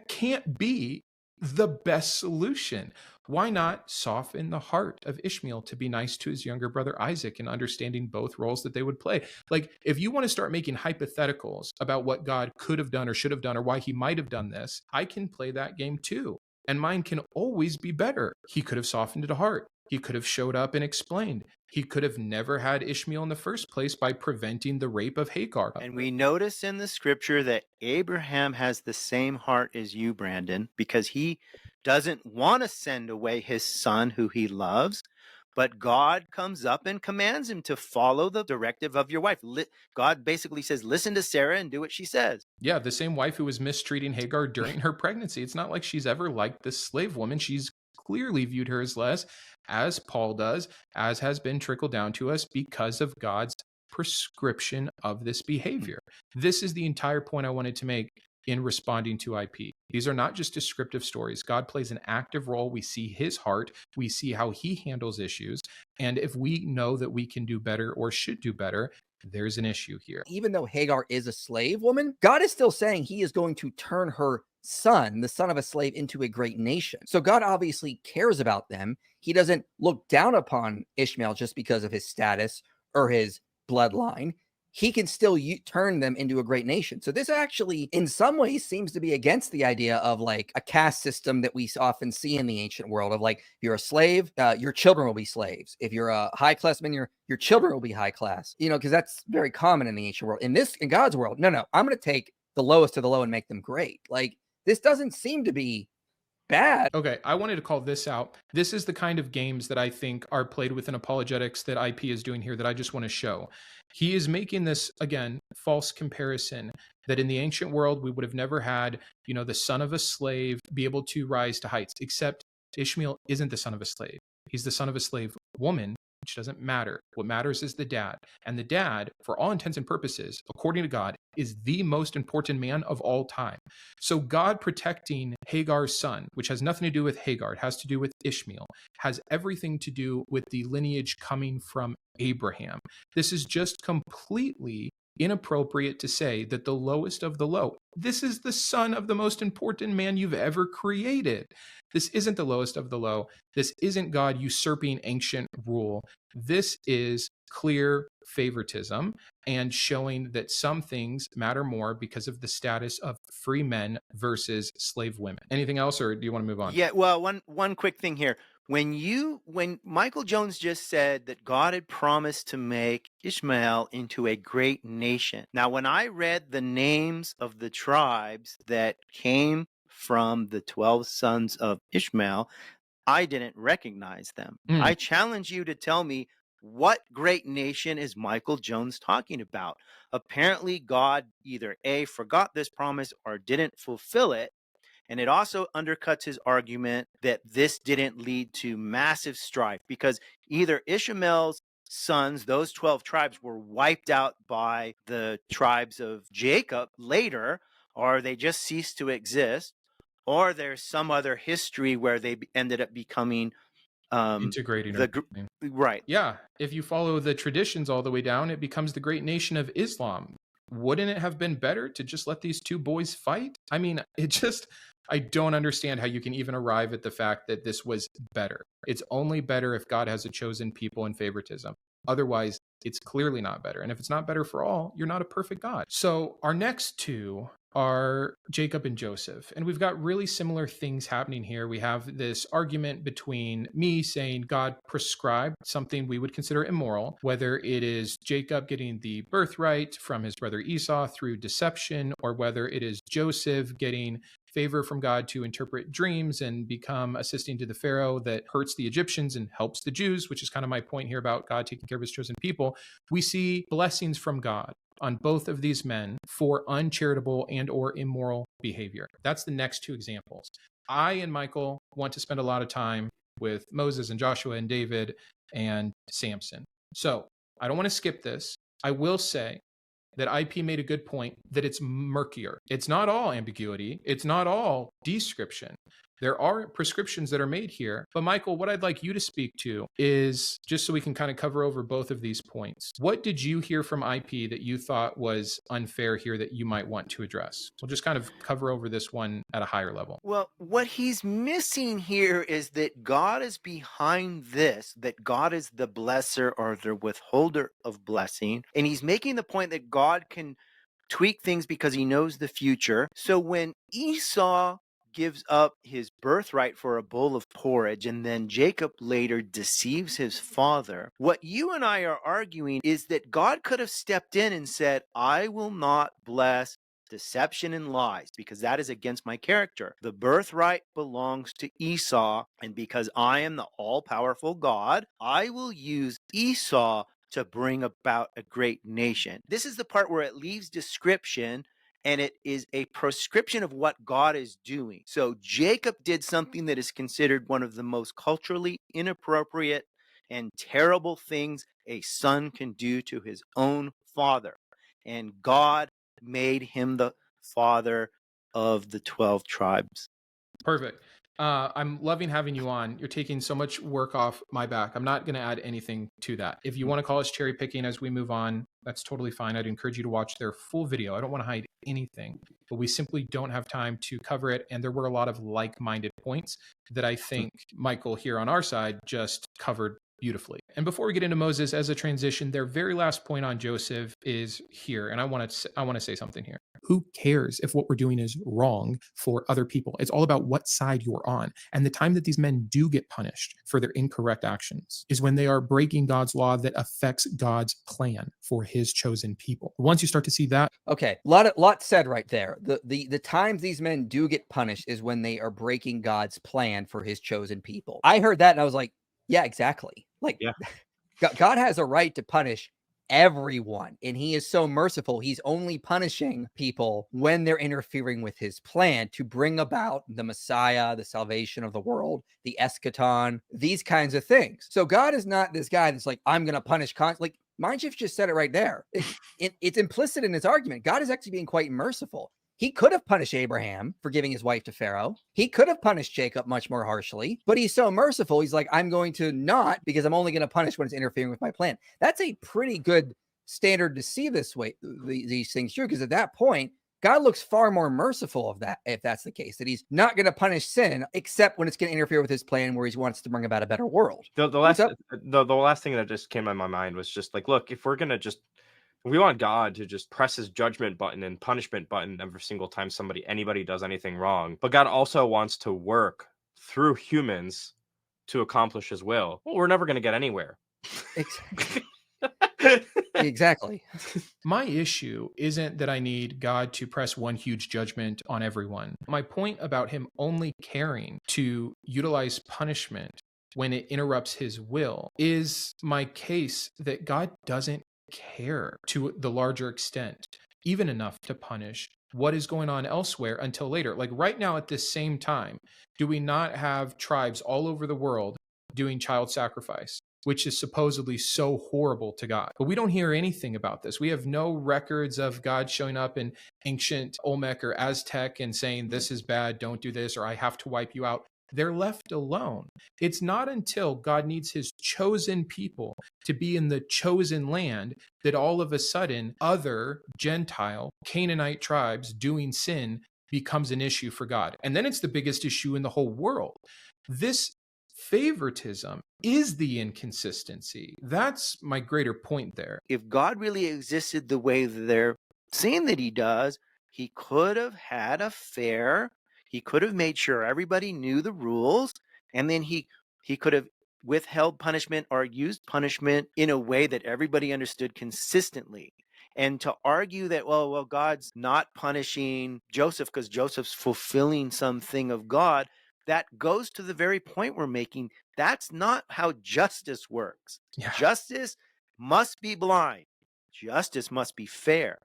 can't be the best solution. Why not soften the heart of Ishmael to be nice to his younger brother Isaac and understanding both roles that they would play? Like, if you want to start making hypotheticals about what God could have done or should have done or why he might have done this, I can play that game too. And mine can always be better. He could have softened the heart. He could have showed up and explained. He could have never had Ishmael in the first place by preventing the rape of Hagar. And we notice in the scripture that Abraham has the same heart as you, Brandon, because he doesn't want to send away his son who he loves, but God comes up and commands him to follow the directive of your wife. God basically says, listen to Sarah and do what she says. Yeah, the same wife who was mistreating Hagar during her pregnancy. It's not like she's ever liked this slave woman. She's clearly viewed her as less, as Paul does, as has been trickled down to us because of God's prescription of this behavior. This is the entire point I wanted to make in responding to IP. These are not just descriptive stories. God plays an active role. We see his heart. We see how he handles issues. And if we know that we can do better or should do better, there's an issue here. Even though Hagar is a slave woman, God is still saying he is going to turn her son, the son of a slave, into a great nation. So God obviously cares about them. He doesn't look down upon Ishmael just because of his status or his bloodline. He can still turn them into a great nation. So this actually, in some ways, seems to be against the idea of like a caste system that we often see in the ancient world of like, if you're a slave, your children will be slaves. If you're a high classman, your children will be high class, because that's very common in the ancient world. In God's world, no, I'm going to take the lowest of the low and make them great. Like, this doesn't seem to be bad. Okay, I wanted to call this out. This is the kind of games that I think are played within apologetics that IP is doing here that I just want to show. He is making this, again, false comparison that in the ancient world, we would have never had, the son of a slave be able to rise to heights, except Ishmael isn't the son of a slave. He's the son of a slave woman, which doesn't matter. What matters is the dad. And the dad, for all intents and purposes, according to God, is the most important man of all time. So God protecting Hagar's son, which has nothing to do with Hagar, it has to do with Ishmael, has everything to do with the lineage coming from Abraham. This is just completely inappropriate to say that the lowest of the low, this is the son of the most important man you've ever created. This isn't the lowest of the low. This isn't God usurping ancient rule. This is clear favoritism and showing that some things matter more because of the status of free men versus slave women. Anything else, or do you want to move on? Yeah, well, one quick thing here. When Michael Jones just said that God had promised to make Ishmael into a great nation. Now, when I read the names of the tribes that came from the 12 sons of Ishmael, I didn't recognize them. I challenge you to tell me, what great nation is Michael Jones talking about? Apparently, God either A, forgot this promise or didn't fulfill it. And it also undercuts his argument that this didn't lead to massive strife, because either Ishmael's sons, those 12 tribes, were wiped out by the tribes of Jacob later, or they just ceased to exist, or there's some other history where they ended up becoming integrating. Right. Yeah. If you follow the traditions all the way down, it becomes the great nation of Islam. Wouldn't it have been better to just let these two boys fight? I mean, I don't understand how you can even arrive at the fact that this was better. It's only better if God has a chosen people and favoritism. Otherwise, it's clearly not better. And if it's not better for all, you're not a perfect God. So our next two are Jacob and Joseph. And we've got really similar things happening here. We have this argument between me saying God prescribed something we would consider immoral, whether it is Jacob getting the birthright from his brother Esau through deception, or whether it is Joseph getting favor from God to interpret dreams and become assisting to the Pharaoh that hurts the Egyptians and helps the Jews, which is kind of my point here about God taking care of his chosen people. We see blessings from God on both of these men for uncharitable and or immoral behavior. That's the next two examples. I and Michael want to spend a lot of time with Moses and Joshua and David and Samson. So I don't want to skip this. I will say that IP made a good point that it's murkier. It's not all ambiguity. It's not all description. There are prescriptions that are made here. But Michael, what I'd like you to speak to is, just so we can kind of cover over both of these points, what did you hear from IP that you thought was unfair here that you might want to address? We'll just kind of cover over this one at a higher level. Well, what he's missing here is that God is behind this, that God is the blesser or the withholder of blessing. And he's making the point that God can tweak things because he knows the future. So when Esau gives up his birthright for a bowl of porridge, and then Jacob later deceives his father, what you and I are arguing is that God could have stepped in and said, I will not bless deception and lies, because that is against my character. The birthright belongs to Esau, and because I am the all-powerful God, I will use Esau to bring about a great nation. This is the part where it leaves description, and it is a prescription of what God is doing. So Jacob did something that is considered one of the most culturally inappropriate and terrible things a son can do to his own father. And God made him the father of the 12 tribes. Perfect. I'm loving having you on. You're taking so much work off my back. I'm not going to add anything to that. If you want to call us cherry picking as we move on, that's totally fine. I'd encourage you to watch their full video. I don't want to hide anything, but we simply don't have time to cover it. And there were a lot of like-minded points that I think Michael here on our side just covered beautifully. And before we get into Moses as a transition, their very last point on Joseph is here. And I want to say something here. Who cares if what we're doing is wrong for other people? It's all about what side you're on. And the time that these men do get punished for their incorrect actions is when they are breaking God's law that affects God's plan for his chosen people. Once you start to see that. Okay, lot said right there. The times these men do get punished is when they are breaking God's plan for his chosen people. I heard that and I was like, yeah, exactly. Like, yeah. God has a right to punish everyone, and he is so merciful. He's only punishing people when they're interfering with his plan to bring about the Messiah, the salvation of the world, the eschaton, these kinds of things. So God is not this guy that's like, I'm going to punish like Mindshift just said it right there. It's implicit in his argument. God is actually being quite merciful. He could have punished Abraham for giving his wife to Pharaoh. He could have punished Jacob much more harshly, but he's so merciful. He's like, I'm going to not, because I'm only going to punish when it's interfering with my plan. That's a pretty good standard to see this way, these things through, because at that point, God looks far more merciful of that, if that's the case, that he's not going to punish sin, except when it's going to interfere with his plan where he wants to bring about a better world. The last thing that just came in my mind was just like, look, if we want God to just press his judgment button and punishment button every single time anybody does anything wrong. But God also wants to work through humans to accomplish his will. Well, we're never going to get anywhere. Exactly. My issue isn't that I need God to press one huge judgment on everyone. My point about him only caring to utilize punishment when it interrupts his will is my case that God doesn't care to the larger extent, even enough to punish what is going on elsewhere until later. Like right now at this same time, do we not have tribes all over the world doing child sacrifice? which is supposedly so horrible to God. But we don't hear anything about this. We have no records of God showing up in ancient Olmec or Aztec and saying, this is bad, don't do this, or I have to wipe you out. They're left alone. It's not until God needs his chosen people to be in the chosen land that all of a sudden other Gentile Canaanite tribes doing sin becomes an issue for God. And then it's the biggest issue in the whole world. This favoritism is the inconsistency. That's my greater point there. If God really existed the way that they're saying that he does, he could have had a fair, he could have made sure everybody knew the rules, and then he could have withheld punishment or used punishment in a way that everybody understood consistently. And to argue that, well, God's not punishing Joseph because Joseph's fulfilling something of God, that goes to the very point we're making. That's not how justice works. Yeah. Justice must be blind. Justice must be fair.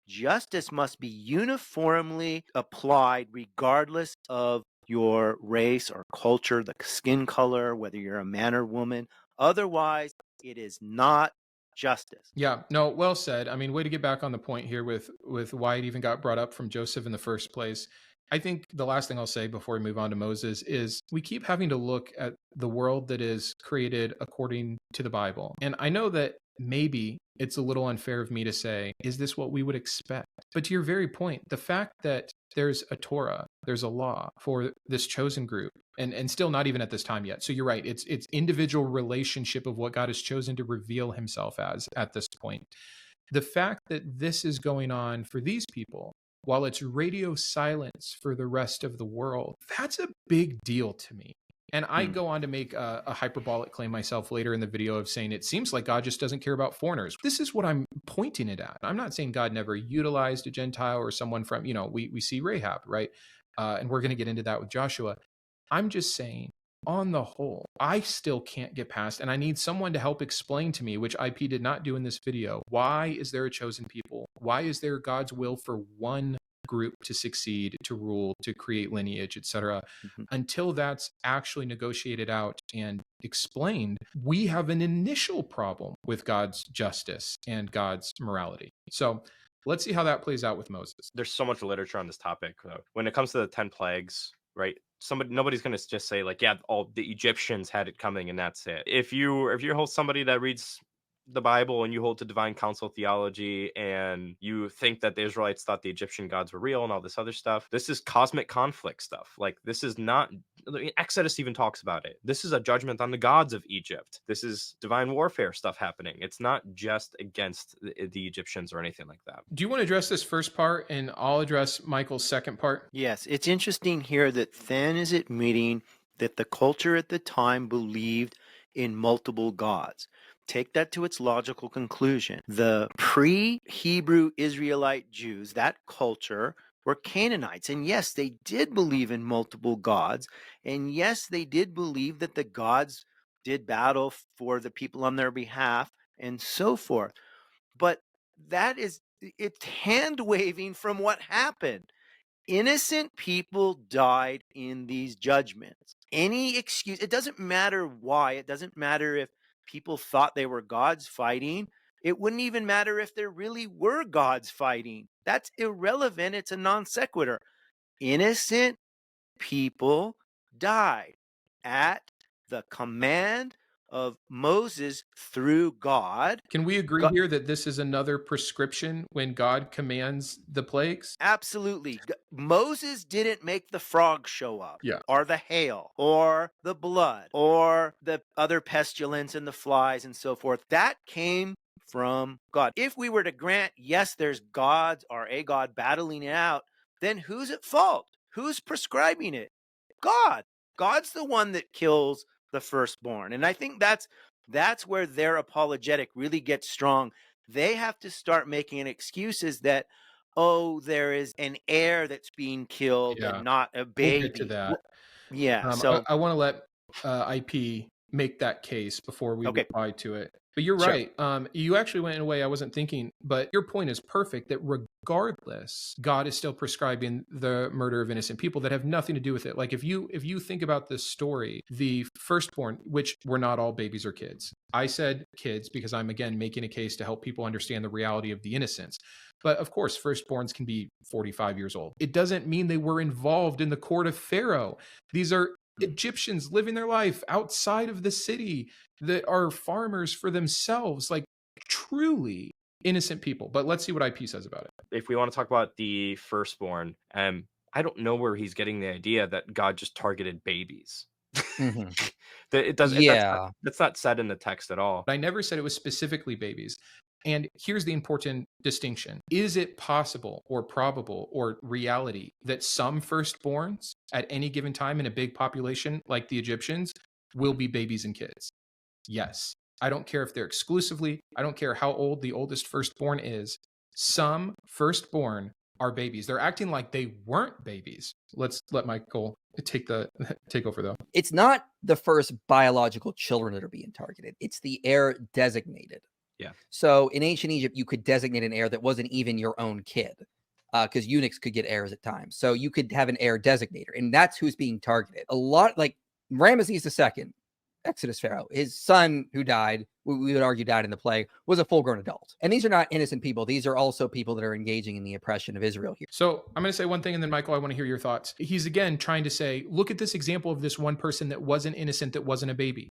Justice must be uniformly applied regardless of your race or culture, the skin color, whether you're a man or woman. Otherwise, it is not justice. Yeah, no, well said. I mean, way to get back on the point here with why it even got brought up from Joseph in the first place. I think the last thing I'll say before we move on to Moses is we keep having to look at the world that is created according to the Bible. And I know that maybe it's a little unfair of me to say, is this what we would expect? But to your very point, the fact that there's a Torah, there's a law for this chosen group, and still not even at this time yet. So you're right, it's individual relationship of what God has chosen to reveal himself as at this point. The fact that this is going on for these people, while it's radio silence for the rest of the world, that's a big deal to me. And I go on to make a hyperbolic claim myself later in the video of saying it seems like God just doesn't care about foreigners. This is what I'm pointing it at. I'm not saying God never utilized a Gentile or someone from, we see Rahab, right? And we're going to get into that with Joshua. I'm just saying, on the whole, I still can't get past, and I need someone to help explain to me, which IP did not do in this video, why is there a chosen people? Why is there God's will for one group to succeed, to rule, to create lineage, etc.? Until that's actually negotiated out and explained, we have an initial problem with God's justice and God's morality. So let's see how that plays out with Moses. There's so much literature on this topic, though. When it comes to the 10 plagues, right? Nobody's going to just say like, yeah, all the Egyptians had it coming and that's it. If you hold somebody that reads the Bible and you hold to divine council theology and you think that the Israelites thought the Egyptian gods were real and all this other stuff, this is cosmic conflict stuff. Like, this is not, Exodus even talks about it. This is a judgment on the gods of Egypt. This is divine warfare stuff happening. It's not just against the Egyptians or anything like that. Do you want to address this first part and I'll address Michael's second part? Yes, it's interesting here that Then is admitting that the culture at the time believed in multiple gods. Take that to its logical conclusion. The pre-Hebrew Israelite Jews, that culture, were Canaanites. And yes, they did believe in multiple gods. And yes, they did believe that the gods did battle for the people on their behalf and so forth. But it's hand waving from what happened. Innocent people died in these judgments. Any excuse, it doesn't matter why. It doesn't matter if people thought they were gods fighting. It wouldn't even matter if there really were gods fighting. That's irrelevant. It's a non sequitur. Innocent people died at the command of Moses through God. Can we agree here that this is another prescription when God commands the plagues? Absolutely. Moses didn't make the frogs show up, Yeah, or the hail, or the blood, or the other pestilence and the flies and so forth. That came from God. If we were to grant, yes, there's gods or a God battling it out, then who's at fault? Who's prescribing it? God. God's the one that kills the firstborn. And I think that's where their apologetic really gets strong. They have to start making excuses that, oh, there is an heir that's being killed and not a baby. We'll get to that. Yeah. So I want to let IP make that case before we reply to it. But you're Sure. right. You actually went in a way I wasn't thinking, but your point is perfect that regardless, God is still prescribing the murder of innocent people that have nothing to do with it. Like if you think about this story, the firstborn, which were not all babies or kids. I said kids because I'm again making a case to help people understand the reality of the innocence. But of course, firstborns can be 45 years old. It doesn't mean they were involved in the court of Pharaoh. These are Egyptians living their life outside of the city that are farmers for themselves, like truly innocent people. But let's see what IP says about it. If we want to talk about the firstborn, I don't know where he's getting the idea that God just targeted babies. Mhm. It does. Yeah. That's not said in the text at all. I never said it was specifically babies. And here's the important distinction. Is it possible or probable or reality that some firstborns at any given time in a big population like the Egyptians will be babies and kids? Yes. I don't care if they're exclusively, I don't care how old the oldest firstborn is. Some firstborn are babies. They're acting like they weren't babies. Let's let Michael take over though. It's not the first biological children that are being targeted. It's the heir designated. Yeah. So in ancient Egypt, you could designate an heir that wasn't even your own kid, because eunuchs could get heirs at times. So you could have an heir designator, and that's who's being targeted. A lot like Ramesses II, Exodus Pharaoh, his son who died, we would argue died in the plague, was a full-grown adult. And these are not innocent people. These are also people that are engaging in the oppression of Israel here. So I'm going to say one thing, and then Michael, I want to hear your thoughts. He's again trying to say, look at this example of this one person that wasn't innocent, that wasn't a baby.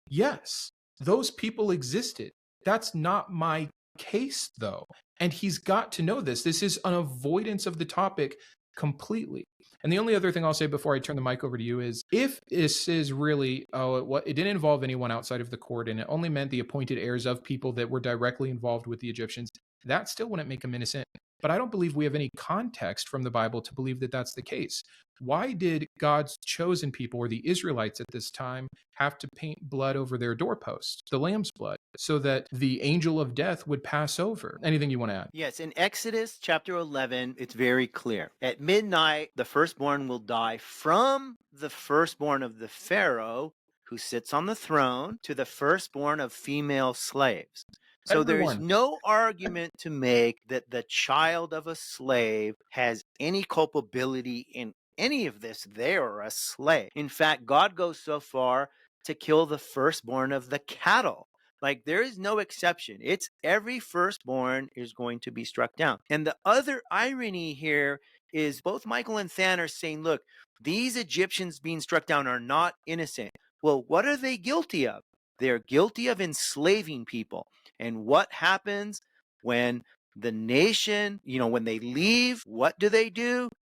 Yes, those people existed. That's not my case, though. And he's got to know this. This is an avoidance of the topic completely. And the only other thing I'll say before I turn the mic over to you is, if this is really, it didn't involve anyone outside of the court, and it only meant the appointed heirs of people that were directly involved with the Egyptians, that still wouldn't make them innocent. But I don't believe we have any context from the Bible to believe that that's the case. Why did God's chosen people, or the Israelites at this time, have to paint blood over their doorposts, the lamb's blood, so that the angel of death would pass over? Anything you want to add? Yes, in Exodus chapter 11, it's very clear. At midnight, the firstborn will die from the firstborn of the Pharaoh who sits on the throne to the firstborn of female slaves. So there is no argument to make that the child of a slave has any culpability in any of this. They are a slave. In fact, God goes so far to kill the firstborn of the cattle. Like, there is no exception. It's every firstborn is going to be struck down. And the other irony here is both Michael and Than are saying, look, these Egyptians being struck down are not innocent. Well, what are they guilty of? They're guilty of enslaving people. And what happens when the nation, when they leave, what do?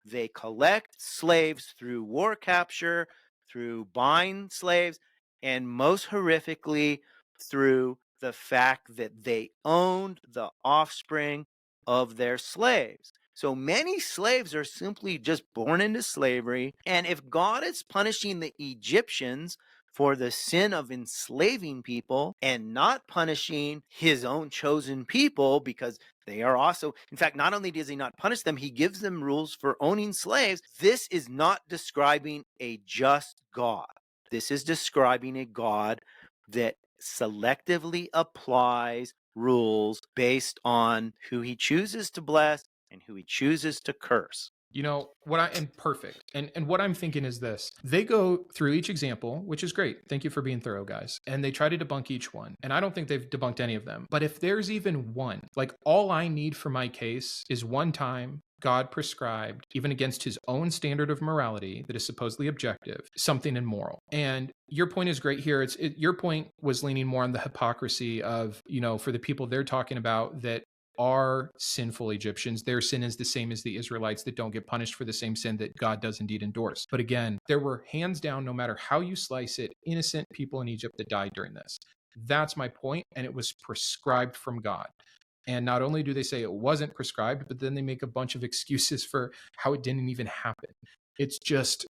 They collect slaves through war capture, through buying slaves, and most horrifically, through the fact that they owned the offspring of their slaves. So many slaves are simply just born into slavery. And if God is punishing the Egyptians for the sin of enslaving people and not punishing his own chosen people, because they are also, in fact, not only does he not punish them, he gives them rules for owning slaves. This is not describing a just God. This is describing a God that selectively applies rules based on who he chooses to bless and who he chooses to curse. Perfect. And what I'm thinking is this. They go through each example, which is great. Thank you for being thorough, guys. And they try to debunk each one. And I don't think they've debunked any of them. But if there's even one, like, all I need for my case is one time God prescribed, even against his own standard of morality that is supposedly objective, something immoral. And your point is great here. Your point was leaning more on the hypocrisy of, for the people they're talking about that are sinful Egyptians, their sin is the same as the Israelites that don't get punished for the same sin that God does indeed endorse. But again, there were hands down, no matter how you slice it, innocent people in Egypt that died during this. That's my point, and it was prescribed from God. And not only do they say it wasn't prescribed, but then they make a bunch of excuses for how it didn't even happen. It's just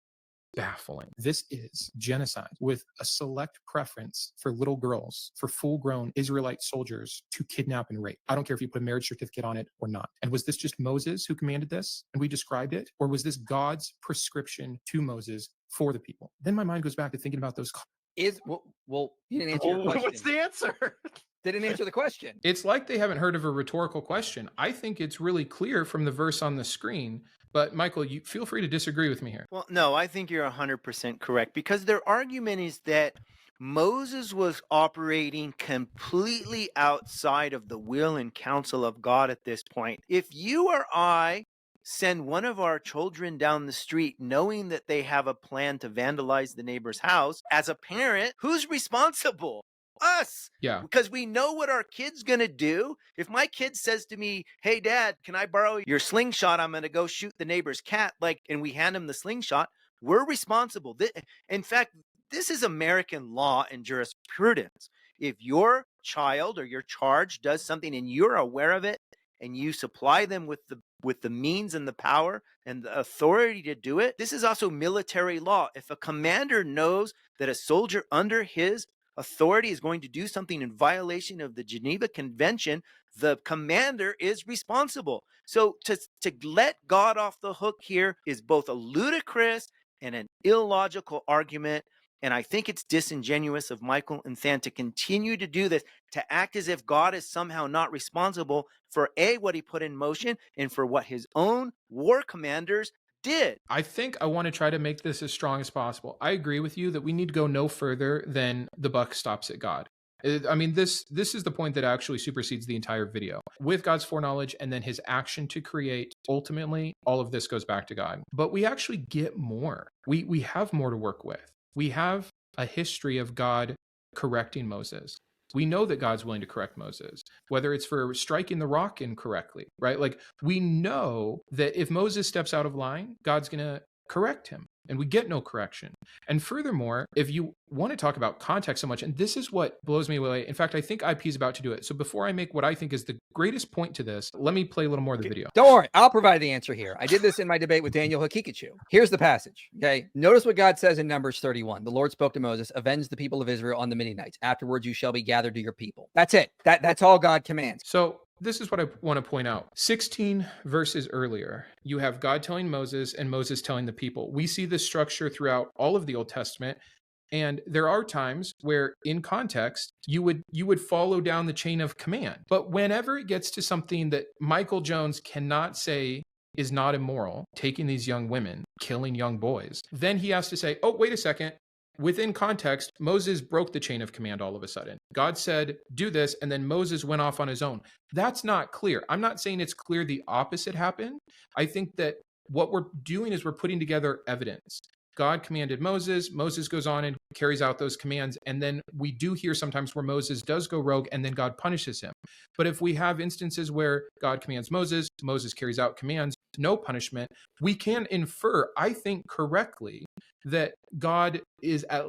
baffling. This is genocide with a select preference for little girls, for full-grown Israelite soldiers to kidnap and rape. I don't care if you put a marriage certificate on it or not. And was this just Moses who commanded this and we described it? Or was this God's prescription to Moses for the people? Then my mind goes back to thinking about those. Well, you didn't answer your question. What's the answer? Didn't answer the question. It's like they haven't heard of a rhetorical question. I think it's really clear from the verse on the screen. But Michael, you feel free to disagree with me here. Well, no, I think you're 100% correct, because their argument is that Moses was operating completely outside of the will and counsel of God at this point. If you or I send one of our children down the street knowing that they have a plan to vandalize the neighbor's house, as a parent, who's responsible? Us. Yeah. Because we know what our kid's going to do. If my kid says to me, "Hey Dad, can I borrow your slingshot? I'm going to go shoot the neighbor's cat," and we hand him the slingshot, we're responsible. In fact, this is American law and jurisprudence. If your child or your charge does something and you're aware of it, and you supply them with the means and the power and the authority to do it, this is also military law. If a commander knows that a soldier under his authority is going to do something in violation of the Geneva Convention, the commander is responsible. So to let God off the hook here is both a ludicrous and an illogical argument. And I think it's disingenuous of Michael and Than to continue to do this, to act as if God is somehow not responsible for what he put in motion and for what his own war commanders did. I think I want to try to make this as strong as possible. I agree with you that we need to go no further than the buck stops at God. I mean, this is the point that actually supersedes the entire video. With God's foreknowledge and then his action to create, ultimately, all of this goes back to God. But we actually get more. We have more to work with. We have a history of God correcting Moses. We know that God's willing to correct Moses, whether it's for striking the rock incorrectly, right? Like, we know that if Moses steps out of line, God's going to correct him, and we get no correction. And furthermore, if you want to talk about context so much, and this is what blows me away. In fact, I think IP is about to do it. So before I make what I think is the greatest point to this, let me play a little more of the video. Don't worry, I'll provide the answer here. I did this in my debate with Daniel Hakikachu. Here's the passage, okay? Notice what God says in Numbers 31. The Lord spoke to Moses, "Avenge the people of Israel on the Midianites. Afterwards, you shall be gathered to your people." That's it. That's all God commands. So this is what I want to point out. 16 verses earlier, you have God telling Moses and Moses telling the people. We see this structure throughout all of the Old Testament. And there are times where, in context, you would follow down the chain of command. But whenever it gets to something that Michael Jones cannot say is not immoral, taking these young women, killing young boys, then he has to say, "Oh, wait a second. Within context, Moses broke the chain of command all of a sudden. God said, do this, and then Moses went off on his own." That's not clear. I'm not saying it's clear the opposite happened. I think that what we're doing is we're putting together evidence. God commanded Moses. Moses goes on and carries out those commands. And then we do hear sometimes where Moses does go rogue and then God punishes him. But if we have instances where God commands Moses, Moses carries out commands, no punishment, we can infer, I think correctly, that God is at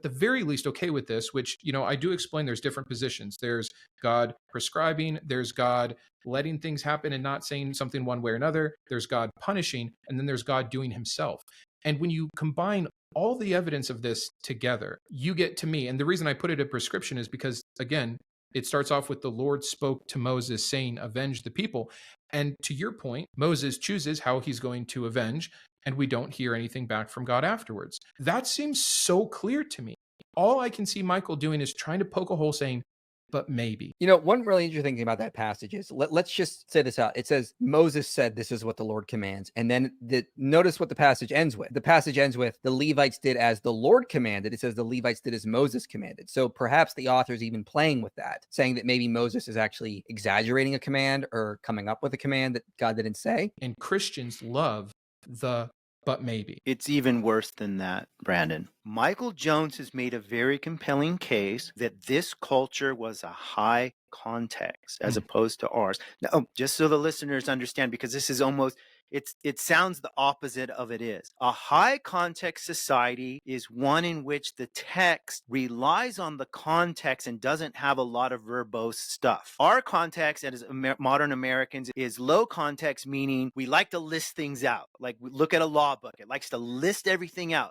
the very least okay with this, which, I do explain there's different positions. There's God prescribing, there's God letting things happen and not saying something one way or another. There's God punishing, and then there's God doing himself. And when you combine all the evidence of this together, you get to me. And the reason I put it a prescription is because, again, it starts off with the Lord spoke to Moses saying, "Avenge the people." And to your point, Moses chooses how he's going to avenge, and we don't hear anything back from God afterwards. That seems so clear to me. All I can see Michael doing is trying to poke a hole saying, "But maybe." One really interesting thing about that passage is, let's just say this out. It says, Moses said, "This is what the Lord commands." And then notice what the passage ends with. The passage ends with, "The Levites did as the Lord commanded." It says the Levites did as Moses commanded. So perhaps the author is even playing with that, saying that maybe Moses is actually exaggerating a command or coming up with a command that God didn't say. And Christians love the "but maybe." It's even worse than that, Brandon. Michael Jones has made a very compelling case that this culture was a high context as opposed to ours. Now, just so the listeners understand, because this is almost, it sounds the opposite of it is. A high context society is one in which the text relies on the context and doesn't have a lot of verbose stuff. Our context as modern Americans is low context, meaning we like to list things out. Like, we look at a law book, it likes to list everything out.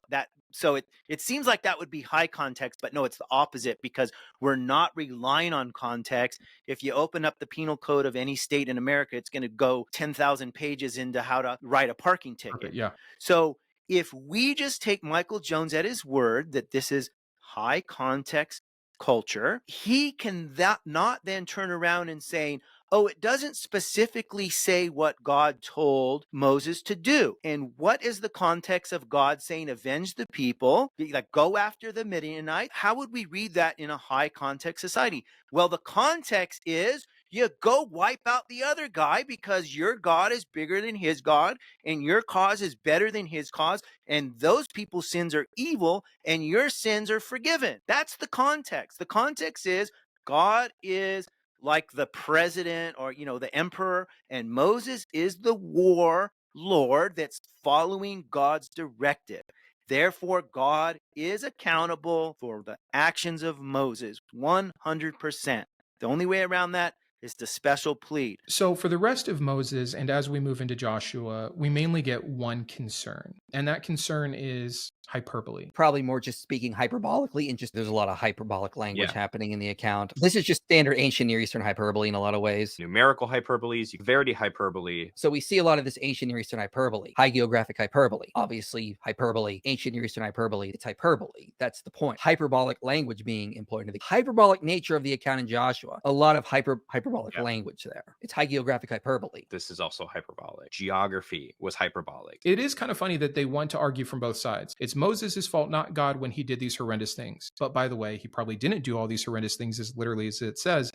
So it seems like that would be high context, but no, it's the opposite, because we're not relying on context. If you open up the penal code of any state in America, it's going to go 10,000 pages into how to write a parking ticket. Yeah. So if we just take Michael Jones at his word that this is high context culture, he can not then turn around and saying, oh, it doesn't specifically say what God told Moses to do. And what is the context of God saying, avenge the people, like go after the Midianites? How would we read that in a high context society? Well, the context is you go wipe out the other guy because your God is bigger than his God and your cause is better than his cause. And those people's sins are evil and your sins are forgiven. That's the context. The context is God is like the president or, the emperor, and Moses is the war lord that's following God's directive. Therefore, God is accountable for the actions of Moses 100%. The only way around that is the special plead. So for the rest of Moses, and as we move into Joshua, we mainly get one concern, and that concern is hyperbole. Probably more just speaking hyperbolically, and just there's a lot of hyperbolic language happening in the account. This is just standard ancient Near Eastern hyperbole in a lot of ways. Numerical hyperboles, verity hyperbole. So we see a lot of this ancient Near Eastern hyperbole, hagiographic hyperbole, obviously hyperbole, ancient Near Eastern hyperbole. It's hyperbole. That's the point. Hyperbolic language being employed into the hyperbolic nature of the account in Joshua. A lot of hyperbolic language there. It's hagiographic hyperbole. This is also hyperbolic. Geography was hyperbolic. It is kind of funny that they want to argue from both sides. It's Moses' fault, not God, when he did these horrendous things. But by the way, he probably didn't do all these horrendous things as literally as it says,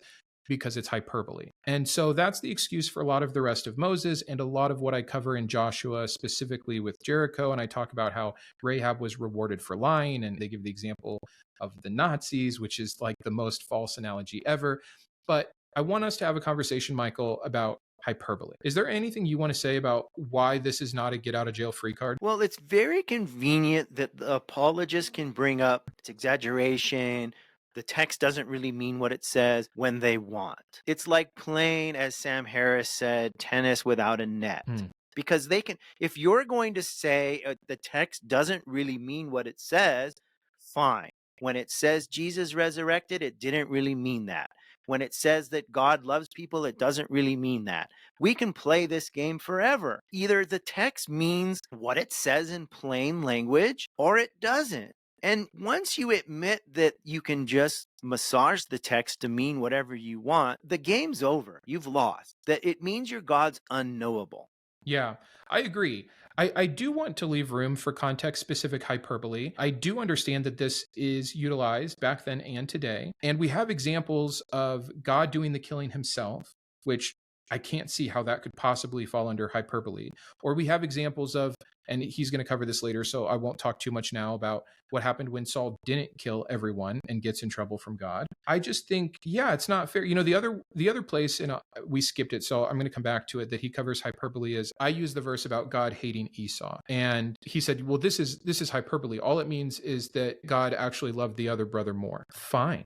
because it's hyperbole. And so that's the excuse for a lot of the rest of Moses and a lot of what I cover in Joshua, specifically with Jericho. And I talk about how Rahab was rewarded for lying, and they give the example of the Nazis, which is like the most false analogy ever. But I want us to have a conversation, Michael, about hyperbole. Is there anything you want to say about why this is not a get out of jail free card? Well, it's very convenient that the apologist can bring up its exaggeration. The text doesn't really mean what it says when they want. It's like playing, as Sam Harris said, tennis without a net. Because they can, if you're going to say the text doesn't really mean what it says, fine. When it says Jesus resurrected, it didn't really mean that. When it says that God loves people, it doesn't really mean that. We can play this game forever. Either the text means what it says in plain language, or it doesn't. And once you admit that you can just massage the text to mean whatever you want, the game's over. You've lost. That it means your God's unknowable. Yeah, I agree. I do want to leave room for context-specific hyperbole. I do understand that this is utilized back then and today. And we have examples of God doing the killing himself, which I can't see how that could possibly fall under hyperbole. Or we have examples of, and he's going to cover this later, so I won't talk too much now about what happened when Saul didn't kill everyone and gets in trouble from God. I just think, it's not fair. The other place, and we skipped it, so I'm going to come back to it, that he covers hyperbole is, I use the verse about God hating Esau. And he said, well, this is hyperbole. All it means is that God actually loved the other brother more. Fine.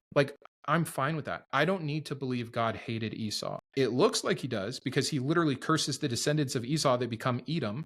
I'm fine with that. I don't need to believe God hated Esau. It looks like he does because he literally curses the descendants of Esau that become Edom.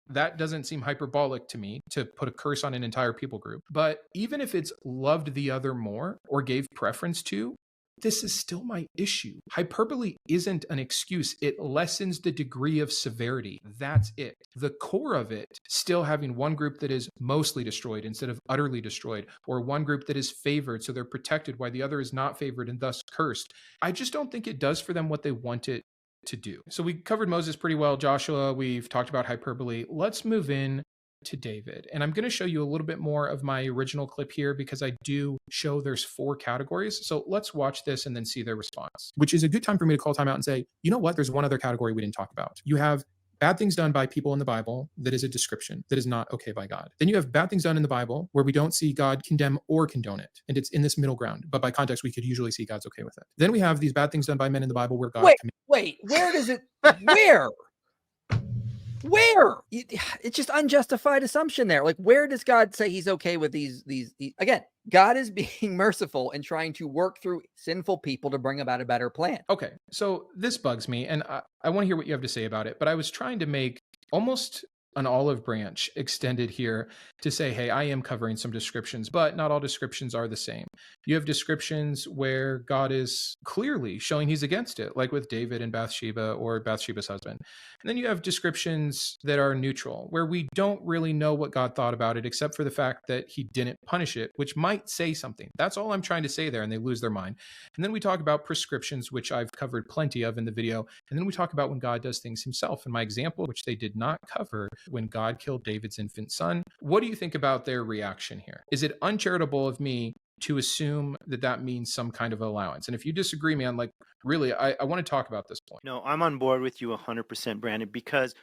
That doesn't seem hyperbolic to me to put a curse on an entire people group. But even if it's loved the other more or gave preference to, this is still my issue. Hyperbole isn't an excuse. It lessens the degree of severity. That's it. The core of it, still having one group that is mostly destroyed instead of utterly destroyed, or one group that is favored so they're protected while the other is not favored and thus cursed. I just don't think it does for them what they want it to do. So we covered Moses pretty well. Joshua, we've talked about hyperbole. Let's move in to David. And I'm going to show you a little bit more of my original clip here because I do show there's 4 categories. So let's watch this and then see their response, which is a good time for me to call time out and say, you know what? There's one other category we didn't talk about. You have bad things done by people in the Bible that is a description that is not okay by God. Then you have bad things done in the Bible where we don't see God condemn or condone it. And it's in this middle ground. But by context, we could usually see God's okay with it. Then we have these bad things done by men in the Bible where God... Wait, where does it... Where? It's just unjustified assumption there. Like, where does God say he's okay with these? Again, God is being merciful and trying to work through sinful people to bring about a better plan. Okay, so this bugs me, and I want to hear what you have to say about it, but I was trying to make almost an olive branch extended here to say, hey, I am covering some descriptions, but not all descriptions are the same. You have descriptions where God is clearly showing he's against it, like with David and Bathsheba or Bathsheba's husband. And then you have descriptions that are neutral, where we don't really know what God thought about it, except for the fact that he didn't punish it, which might say something. That's all I'm trying to say there, and they lose their mind. And then we talk about prescriptions, which I've covered plenty of in the video. And then we talk about when God does things himself. In my example, which they did not cover, when God killed David's infant son. What do you think about their reaction here? Is it uncharitable of me to assume that that means some kind of allowance? And if you disagree, man, like really, I want to talk about this point. No, I'm on board with you 100%, Brandon, because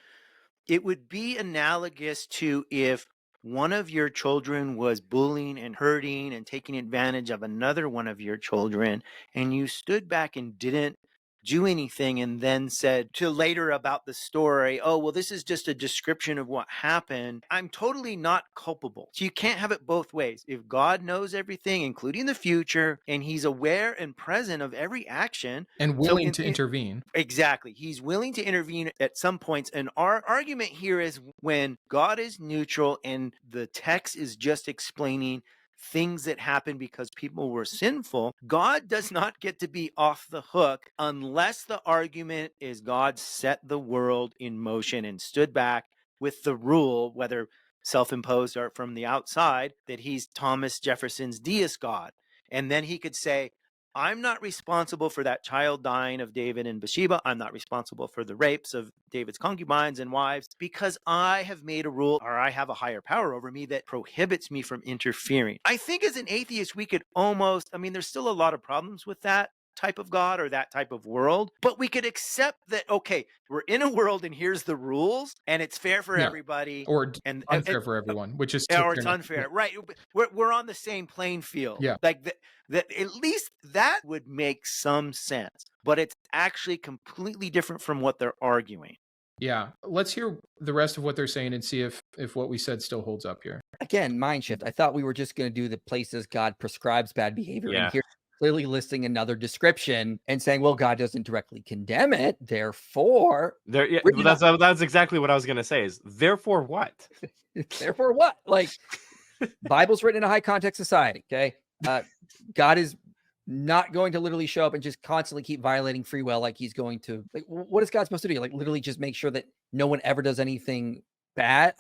it would be analogous to if one of your children was bullying and hurting and taking advantage of another one of your children, and you stood back and didn't do anything and then said to later about the story, oh, well, this is just a description of what happened. I'm totally not culpable. So you can't have it both ways. If God knows everything, including the future, and he's aware and present of every action and willing to intervene. Exactly. He's willing to intervene at some points. And our argument here is when God is neutral and the text is just explaining things that happen because people were sinful, God does not get to be off the hook unless the argument is God set the world in motion and stood back with the rule, whether self-imposed or from the outside, that he's Thomas Jefferson's deist God. And then he could say, I'm not responsible for that child dying of David and Bathsheba. I'm not responsible for the rapes of David's concubines and wives because I have made a rule, or I have a higher power over me that prohibits me from interfering. I think as an atheist, we could almost, I mean, there's still a lot of problems with that type of God or that type of world, but we could accept that, okay, we're in a world and here's the rules and it's fair for everybody. Or unfair for everyone, which is... Or it's unfair, right? We're on the same playing field. Yeah. Like that at least that would make some sense, but it's actually completely different from what they're arguing. Yeah. Let's hear the rest of what they're saying and see if what we said still holds up here. Again, Mindshift. I thought we were just going to do the places God prescribes bad behavior. Yeah. And here clearly listing another description and saying, well, God doesn't directly condemn it. Therefore, that's exactly what I was going to say is therefore what? Therefore what? Like Bible's written in a high context society. Okay. God is not going to literally show up and just constantly keep violating free will. Like he's going to, like, what is God supposed to do? Like literally just make sure that no one ever does anything bad.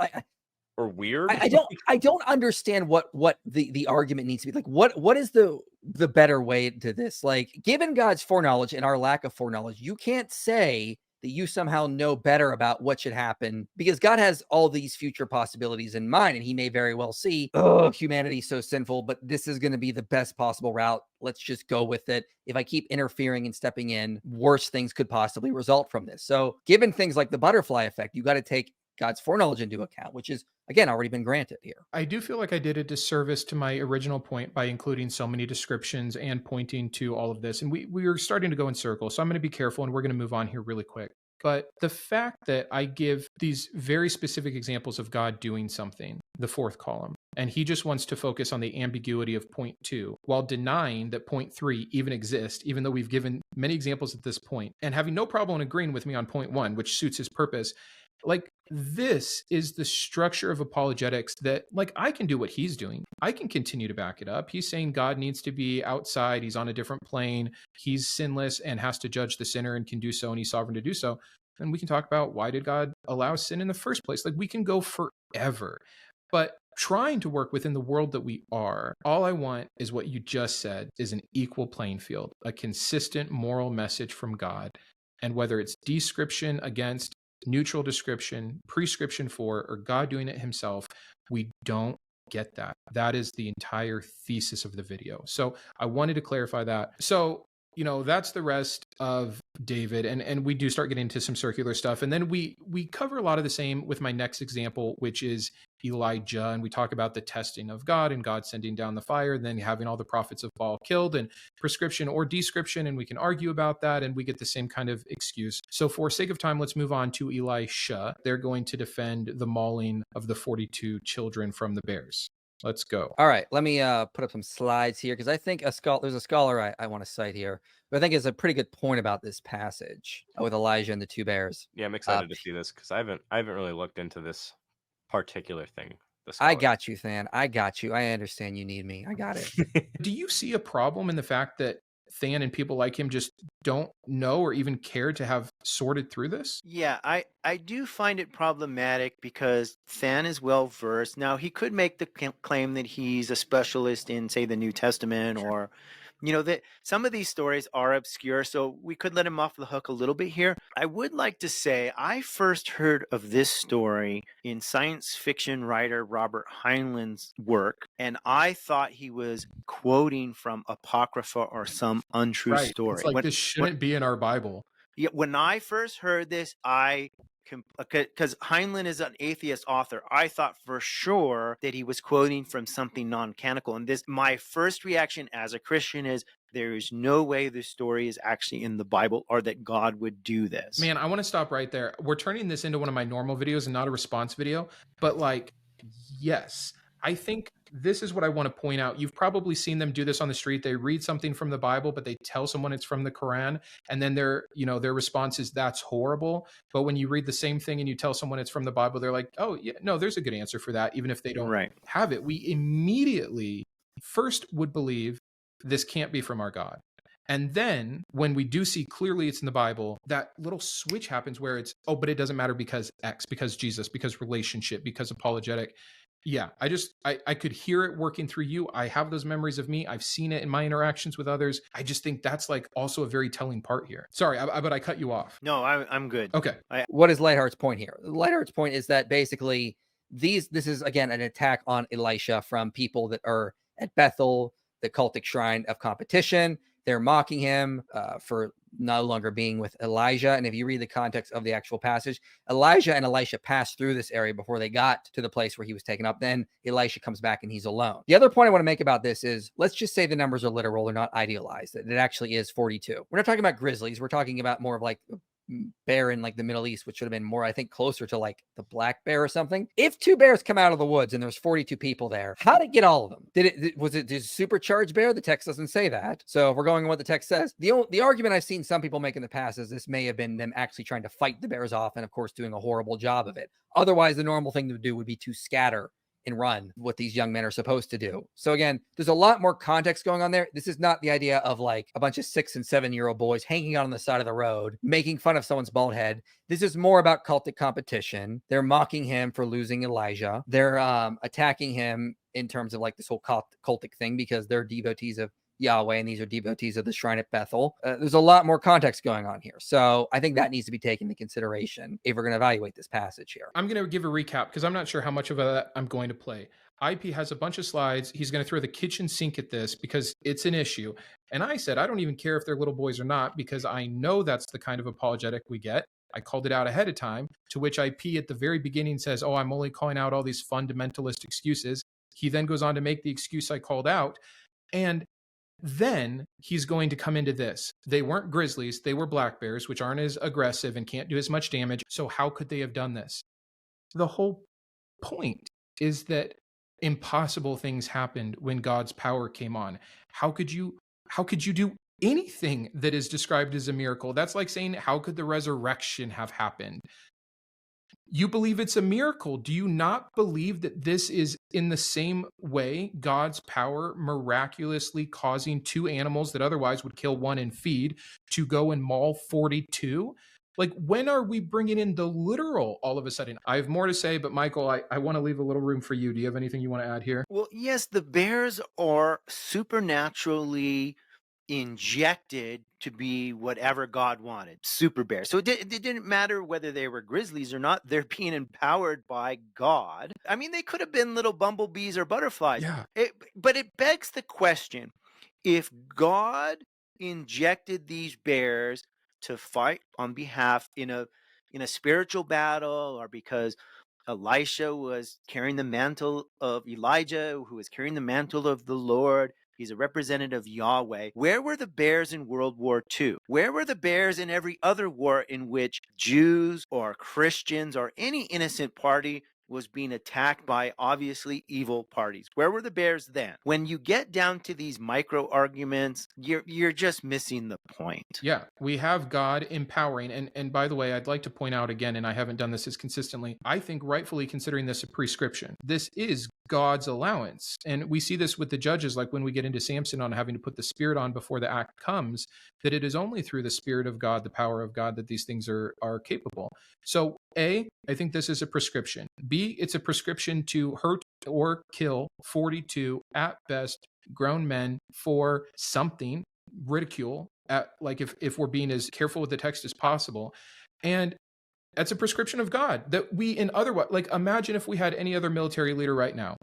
Or weird. I don't understand what the argument needs to be. Like what is the better way to this? Like given God's foreknowledge and our lack of foreknowledge, you can't say that you somehow know better about what should happen because God has all these future possibilities in mind. And he may very well see, oh, humanity's so sinful, but this is going to be the best possible route. Let's just go with it. If I keep interfering and stepping in, worse things could possibly result from this. So given things like the butterfly effect, you got to take God's foreknowledge into account, which is, again, already been granted here. I do feel like I did a disservice to my original point by including so many descriptions and pointing to all of this. And we were starting to go in circles. So I'm going to be careful and we're going to move on here really quick. But the fact that I give these very specific examples of God doing something, the fourth column, and he just wants to focus on the ambiguity of point 2 while denying that point 3 even exists, even though we've given many examples at this point, and having no problem agreeing with me on point 1, which suits his purpose. Like, this is the structure of apologetics that, like, I can do what he's doing. I can continue to back it up. He's saying God needs to be outside. He's on a different plane. He's sinless and has to judge the sinner and can do so, and he's sovereign to do so. And we can talk about why did God allow sin in the first place? Like, we can go forever. But trying to work within the world that we are, all I want is what you just said, is an equal playing field, a consistent moral message from God. And whether it's description against, neutral description, prescription for, or God doing it himself, we don't get that. That is the entire thesis of the video. So I wanted to clarify that. So, you know, that's the rest of David. And we do start getting into some circular stuff. And then we cover a lot of the same with my next example, which is Elijah. And we talk about the testing of God and God sending down the fire, and then having all the prophets of Baal killed, and prescription or description. And we can argue about that, and we get the same kind of excuse. So for sake of time, let's move on to Elisha. They're going to defend the mauling of the 42 children from the bears. Let's go. All right, let me put up some slides here because I think there's a scholar I want to cite here who I think is a pretty good point about this passage with Elijah and the two bears. Yeah, I'm excited to see this because I haven't really looked into this particular thing. The I scholar. got you, Than. I got you. I understand you need me. I got it. Do you see a problem in the fact that Than and people like him just don't know or even care to have sorted through this? Yeah, I do find it problematic because Than is well versed. Now, he could make the claim that he's a specialist in, say, the New Testament, or, that some of these stories are obscure, so we could let him off the hook a little bit here. I would like to say I first heard of this story in science fiction writer Robert Heinlein's work, and I thought he was quoting from Apocrypha or some untrue Right. story. It's like this shouldn't be in our Bible. Yeah, when I first heard this, because Heinlein is an atheist author, I thought for sure that he was quoting from something non-canonical. And my first reaction as a Christian is, there is no way this story is actually in the Bible, or that God would do this. Man, I want to stop right there. We're turning this into one of my normal videos and not a response video, but yes, I think this is what I want to point out. You've probably seen them do this on the street. They read something from the Bible, but they tell someone it's from the Quran, and then their response is, that's horrible. But when you read the same thing and you tell someone it's from the Bible, they're like, oh yeah, no, there's a good answer for that, even if they don't have it. We immediately first would believe this can't be from our God. And then when we do see clearly it's in the Bible, that little switch happens where it's, oh, but it doesn't matter because X, because Jesus, because relationship, because apologetic. Yeah, I could hear it working through you. I have those memories of me. I've seen it in my interactions with others. I just think that's also a very telling part here. Sorry, but I cut you off. No, I'm good. Okay. What is Lightheart's point here? Lightheart's point is that basically this is, again, an attack on Elisha from people that are at Bethel, the cultic shrine of competition. They're mocking him for no longer being with Elijah. And if you read the context of the actual passage, Elijah and Elisha passed through this area before they got to the place where he was taken up. Then Elisha comes back and he's alone. The other point I want to make about this is, let's just say the numbers are literal. They're not idealized. That it actually is 42. We're not talking about grizzlies. We're talking about more of bear in the Middle East, which should have been more, I think, closer to the black bear or something. If 2 bears come out of the woods and there's 42 people there, how did it get all of them? Was it supercharged bear? The text doesn't say that. So if we're going on what the text says, the argument I've seen some people make in the past is this may have been them actually trying to fight the bears off, and of course doing a horrible job of it. Otherwise, the normal thing to do would be to scatter and run, what these young men are supposed to do. So again, there's a lot more context going on there. This is not the idea of a bunch of 6 and 7-year-old boys hanging out on the side of the road, making fun of someone's bald head. This is more about cultic competition. They're mocking him for losing Elijah. They're attacking him in terms of this whole cultic thing, because they're devotees of Yahweh and these are devotees of the shrine at Bethel. There's a lot more context going on here. So I think that needs to be taken into consideration if we're going to evaluate this passage here. I'm going to give a recap because I'm not sure how much of that I'm going to play. IP has a bunch of slides. He's going to throw the kitchen sink at this because it's an issue. And I said, I don't even care if they're little boys or not, because I know that's the kind of apologetic we get. I called it out ahead of time, to which IP at the very beginning says, oh, I'm only calling out all these fundamentalist excuses. He then goes on to make the excuse I called out. And then he's going to come into this. They weren't grizzlies, they were black bears, which aren't as aggressive and can't do as much damage. So how could they have done this? The whole point is that impossible things happened when God's power came on. How could you do anything that is described as a miracle? That's like saying, how could the resurrection have happened? You believe it's a miracle. Do you not believe that this is in the same way God's power miraculously causing 2 animals that otherwise would kill 1 and feed to go and maul 42? When are we bringing in the literal all of a sudden? I have more to say, but Michael, I want to leave a little room for you. Do you have anything you want to add here? Well, yes, the bears are supernaturally injected to be whatever God wanted, super bears. So it didn't matter whether they were grizzlies or not. They're being empowered by God. I mean, they could have been little bumblebees or butterflies. Yeah. But it begs the question, if God injected these bears to fight on behalf in a spiritual battle, or because Elisha was carrying the mantle of Elijah, who was carrying the mantle of the Lord. He's a representative of Yahweh. Where were the bears in World War II? Where were the bears in every other war in which Jews or Christians or any innocent party was being attacked by obviously evil parties. Where were the bears then? When you get down to these micro arguments, you're just missing the point. Yeah, we have God empowering. And by the way, I'd like to point out again, and I haven't done this as consistently, I think rightfully considering this a prescription. This is God's allowance. And we see this with the judges, like when we get into Samson on having to put the spirit on before the act comes, that it is only through the spirit of God, the power of God, that these things are capable. So A, I think this is a prescription. B, it's a prescription to hurt or kill 42 at best grown men for something, ridicule, like if we're being as careful with the text as possible. And that's a prescription of God that we in other, like imagine if we had any other military leader right now,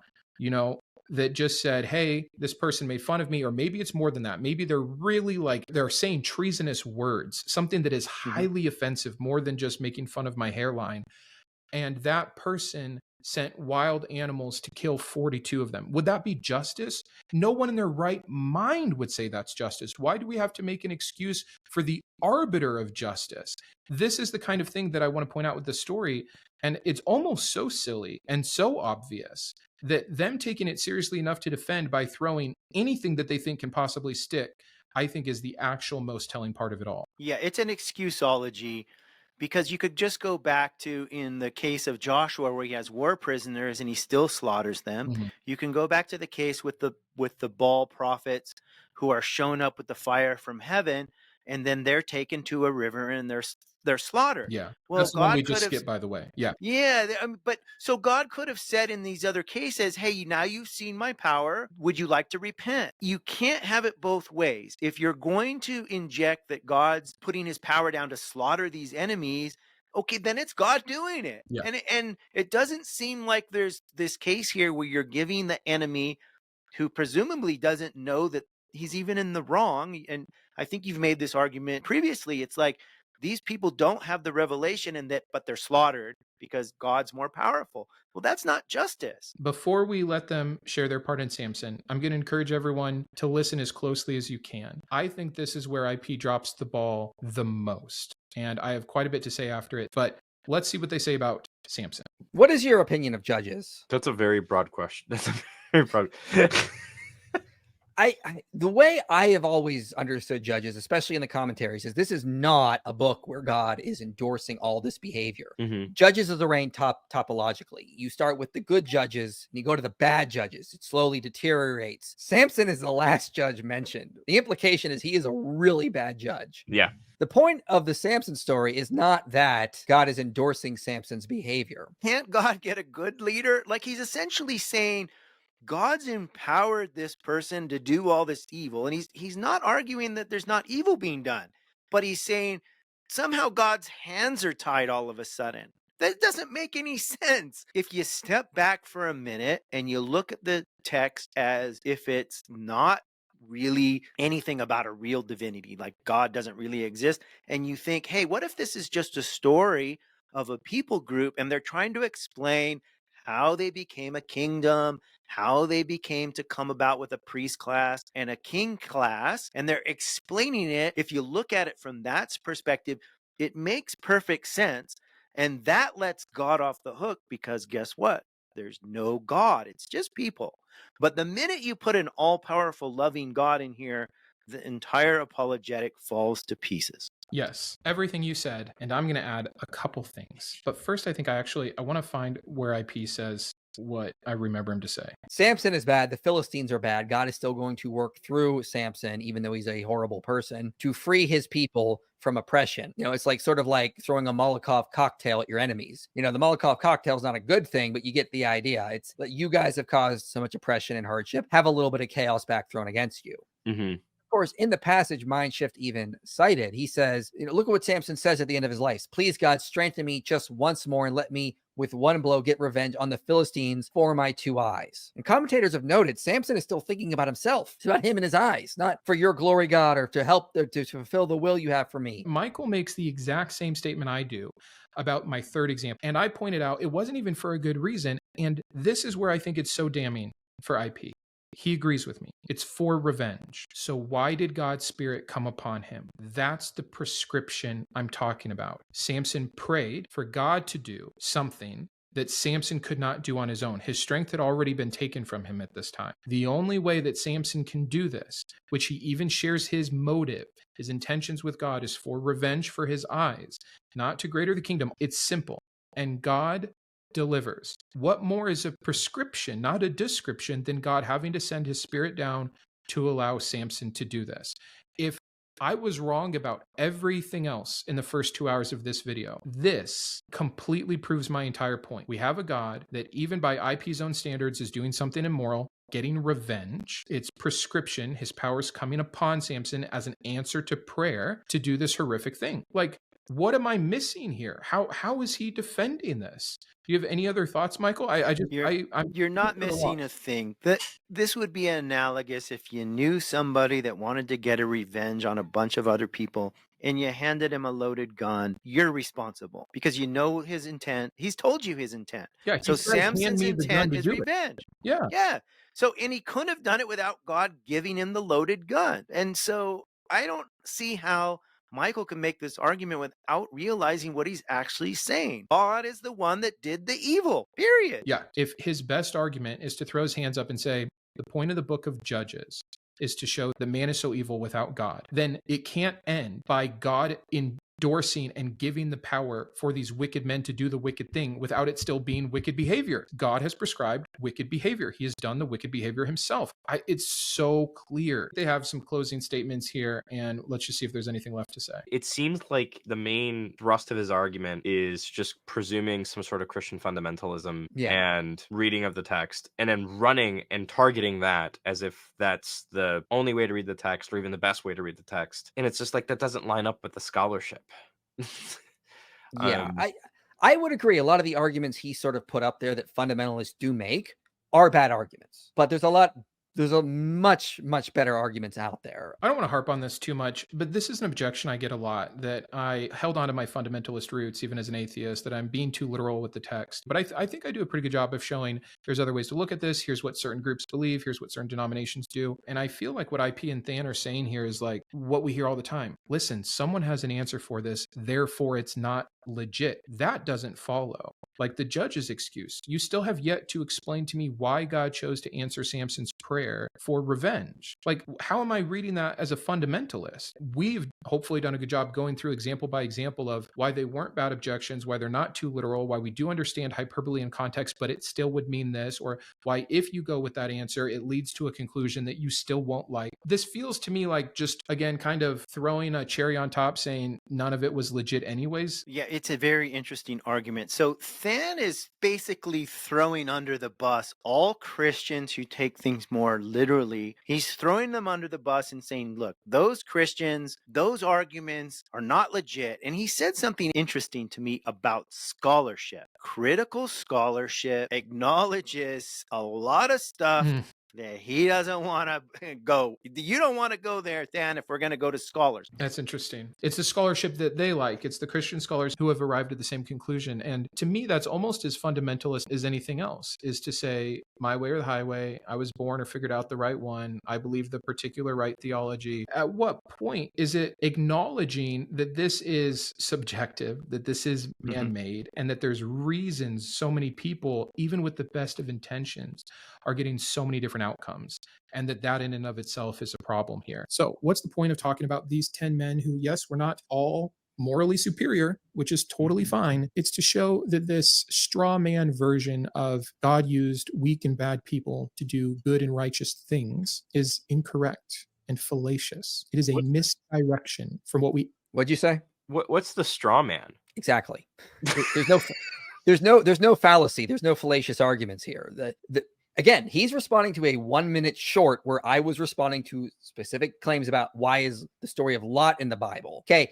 that just said, hey, this person made fun of me, or maybe it's more than that. Maybe they're really like, they're saying treasonous words, something that is highly offensive, more than just making fun of my hairline. And that person sent wild animals to kill 42 of them. Would that be justice? No one in their right mind would say that's justice. Why do we have to make an excuse for the arbiter of justice? This is the kind of thing that I want to point out with the story. And it's almost so silly and so obvious that them taking it seriously enough to defend by throwing anything that they think can possibly stick, I think is the actual most telling part of it all. Yeah, it's an excusology, because you could just go back to in the case of Joshua where he has war prisoners and he still slaughters them. Mm-hmm. You can go back to the case with the Baal prophets who are shown up with the fire from heaven, and then they're taken to a river and they're slaughtered. Yeah. Well, that's the one we God just could have skipped, by the way. Yeah. Yeah, but so God could have said in these other cases, hey, now you've seen my power. Would you like to repent? You can't have it both ways. If you're going to inject that God's putting his power down to slaughter these enemies, okay, then it's God doing it. Yeah. And it doesn't seem like there's this case here where you're giving the enemy, who presumably doesn't know that he's even in the wrong. And I think you've made this argument previously. It's like, these people don't have the revelation but they're slaughtered because God's more powerful. Well, that's not justice. Before we let them share their part in Samson, I'm going to encourage everyone to listen as closely as you can. I think this is where IP drops the ball the most. And I have quite a bit to say after it, but let's see what they say about Samson. What is your opinion of judges? That's a very broad question. That's a very broad. The way I have always understood judges, especially in the commentaries, is this is not a book where God is endorsing all this behavior. Mm-hmm. Judges is arranged topologically. You start with the good judges and you go to the bad judges. It slowly deteriorates. Samson is the last judge mentioned. The implication is he is a really bad judge. Yeah. The point of the Samson story is not that God is endorsing Samson's behavior. Can't God get a good leader? Like, he's essentially saying, God's empowered this person to do all this evil. And he's not arguing that there's not evil being done, but he's saying somehow God's hands are tied all of a sudden. That doesn't make any sense. If you step back for a minute and you look at the text as if it's not really anything about a real divinity, like God doesn't really exist, and you think, hey, what if this is just a story of a people group and they're trying to explain how they became a kingdom, how they became to come about with a priest class and a king class, and they're explaining it. If you look at it from that perspective, it makes perfect sense. And that lets God off the hook, because guess what? There's no God. It's just people. But the minute you put an all-powerful, loving God in here, the entire apologetic falls to pieces. Yes, everything you said, and I'm going to add a couple things. But first, I think I want to find where IP says what I remember him to say. Samson is bad. The Philistines are bad. God is still going to work through Samson, even though he's a horrible person, to free his people from oppression. It's like sort of like throwing a Molotov cocktail at your enemies. The Molotov cocktail is not a good thing, but you get the idea. It's that you guys have caused so much oppression and hardship. Have a little bit of chaos back thrown against you. Mm-hmm. Of course, in the passage Mindshift even cited, he says, look at what Samson says at the end of his life. Please, God, strengthen me just once more and let me with one blow get revenge on the Philistines for my 2 eyes. And commentators have noted Samson is still thinking about himself. It's about him and his eyes, not for your glory, God, or to help to fulfill the will you have for me. Michael makes the exact same statement I do about my third example. And I pointed out it wasn't even for a good reason. And this is where I think it's so damning for IP. He agrees with me. It's for revenge. So why did God's spirit come upon him? That's the prescription I'm talking about. Samson prayed for God to do something that Samson could not do on his own. His strength had already been taken from him at this time. The only way that Samson can do this, which he even shares his motive, his intentions with God, is for revenge for his eyes, not to greater the kingdom. It's simple. And God delivers. What more is a prescription, not a description, than God having to send his spirit down to allow Samson to do this? If I was wrong about everything else in the first 2 hours of this video, this completely proves my entire point. We have a God that even by IP's own standards is doing something immoral, getting revenge. It's prescription. His powers coming upon Samson as an answer to prayer to do this horrific thing. Like, what am I missing here? How is he defending this? Do you have any other thoughts, Michael? You're not missing a thing. This would be analogous if you knew somebody that wanted to get a revenge on a bunch of other people and you handed him a loaded gun. You're responsible because you know his intent. He's told you his intent. Yeah. So Samson's intent is revenge. Yeah. Yeah. So, and he couldn't have done it without God giving him the loaded gun. And so I don't see how Michael can make this argument without realizing what he's actually saying. God is the one that did the evil, period. Yeah. If his best argument is to throw his hands up and say, the point of the book of Judges is to show the man is so evil without God, then it can't end by God endorsing and giving the power for these wicked men to do the wicked thing without it still being wicked behavior. God has prescribed wicked behavior. He has done the wicked behavior himself. It's so clear. They have some closing statements here, and let's just see if there's anything left to say. It seems like the main thrust of his argument is just presuming some sort of Christian fundamentalism and reading of the text, and then running and targeting that as if that's the only way to read the text or even the best way to read the text. And it's just like, that doesn't line up with the scholarship. I would agree. A lot of the arguments he sort of put up there that fundamentalists do make are bad arguments, but there's a much better arguments out there. I don't want to harp on this too much, but this is an objection I get a lot, that I held on to my fundamentalist roots, even as an atheist, that I'm being too literal with the text. But I think I do a pretty good job of showing there's other ways to look at this. Here's what certain groups believe. Here's what certain denominations do. And I feel like what IP and Than are saying here is like what we hear all the time. Listen, someone has an answer for this, therefore it's not legit. That doesn't follow. Like the judge's excuse. You still have yet to explain to me why God chose to answer Samson's prayer for revenge. Like, how am I reading that as a fundamentalist? We've hopefully done a good job going through example by example of why they weren't bad objections, why they're not too literal, why we do understand hyperbole in context, but it still would mean this, or why if you go with that answer, it leads to a conclusion that you still won't like. This feels to me like just, again, kind of throwing a cherry on top saying none of it was legit anyways. Yeah, it's a very interesting argument. So Than is basically throwing under the bus all Christians who take things more literally. He's throwing them under the bus and saying, look, those Christians, those arguments are not legit. And he said something interesting to me about scholarship. Critical scholarship acknowledges a lot of stuff that he doesn't want to go. You don't want to go there, Than, if we're going to go to scholars. That's interesting. It's the scholarship that they like. It's the Christian scholars who have arrived at the same conclusion. And to me, that's almost as fundamentalist as anything else, is to say, my way or the highway, I was born or figured out the right one. I believe the particular right theology. At what point is it acknowledging that this is subjective, that this is man-made, and that there's reasons so many people, even with the best of intentions, are getting so many different outcomes, and that in and of itself is a problem here. So what's the point of talking about these 10 men who, yes, we're not all morally superior, which is totally fine. It's to show that this straw man version of God used weak and bad people to do good and righteous things is incorrect and fallacious. It is a misdirection from what we... What'd you say? What's the straw man? Exactly. There's no fallacy. There's no fallacious arguments here. Again, he's responding to a 1 minute short where I was responding to specific claims about why is the story of Lot in the Bible. Okay.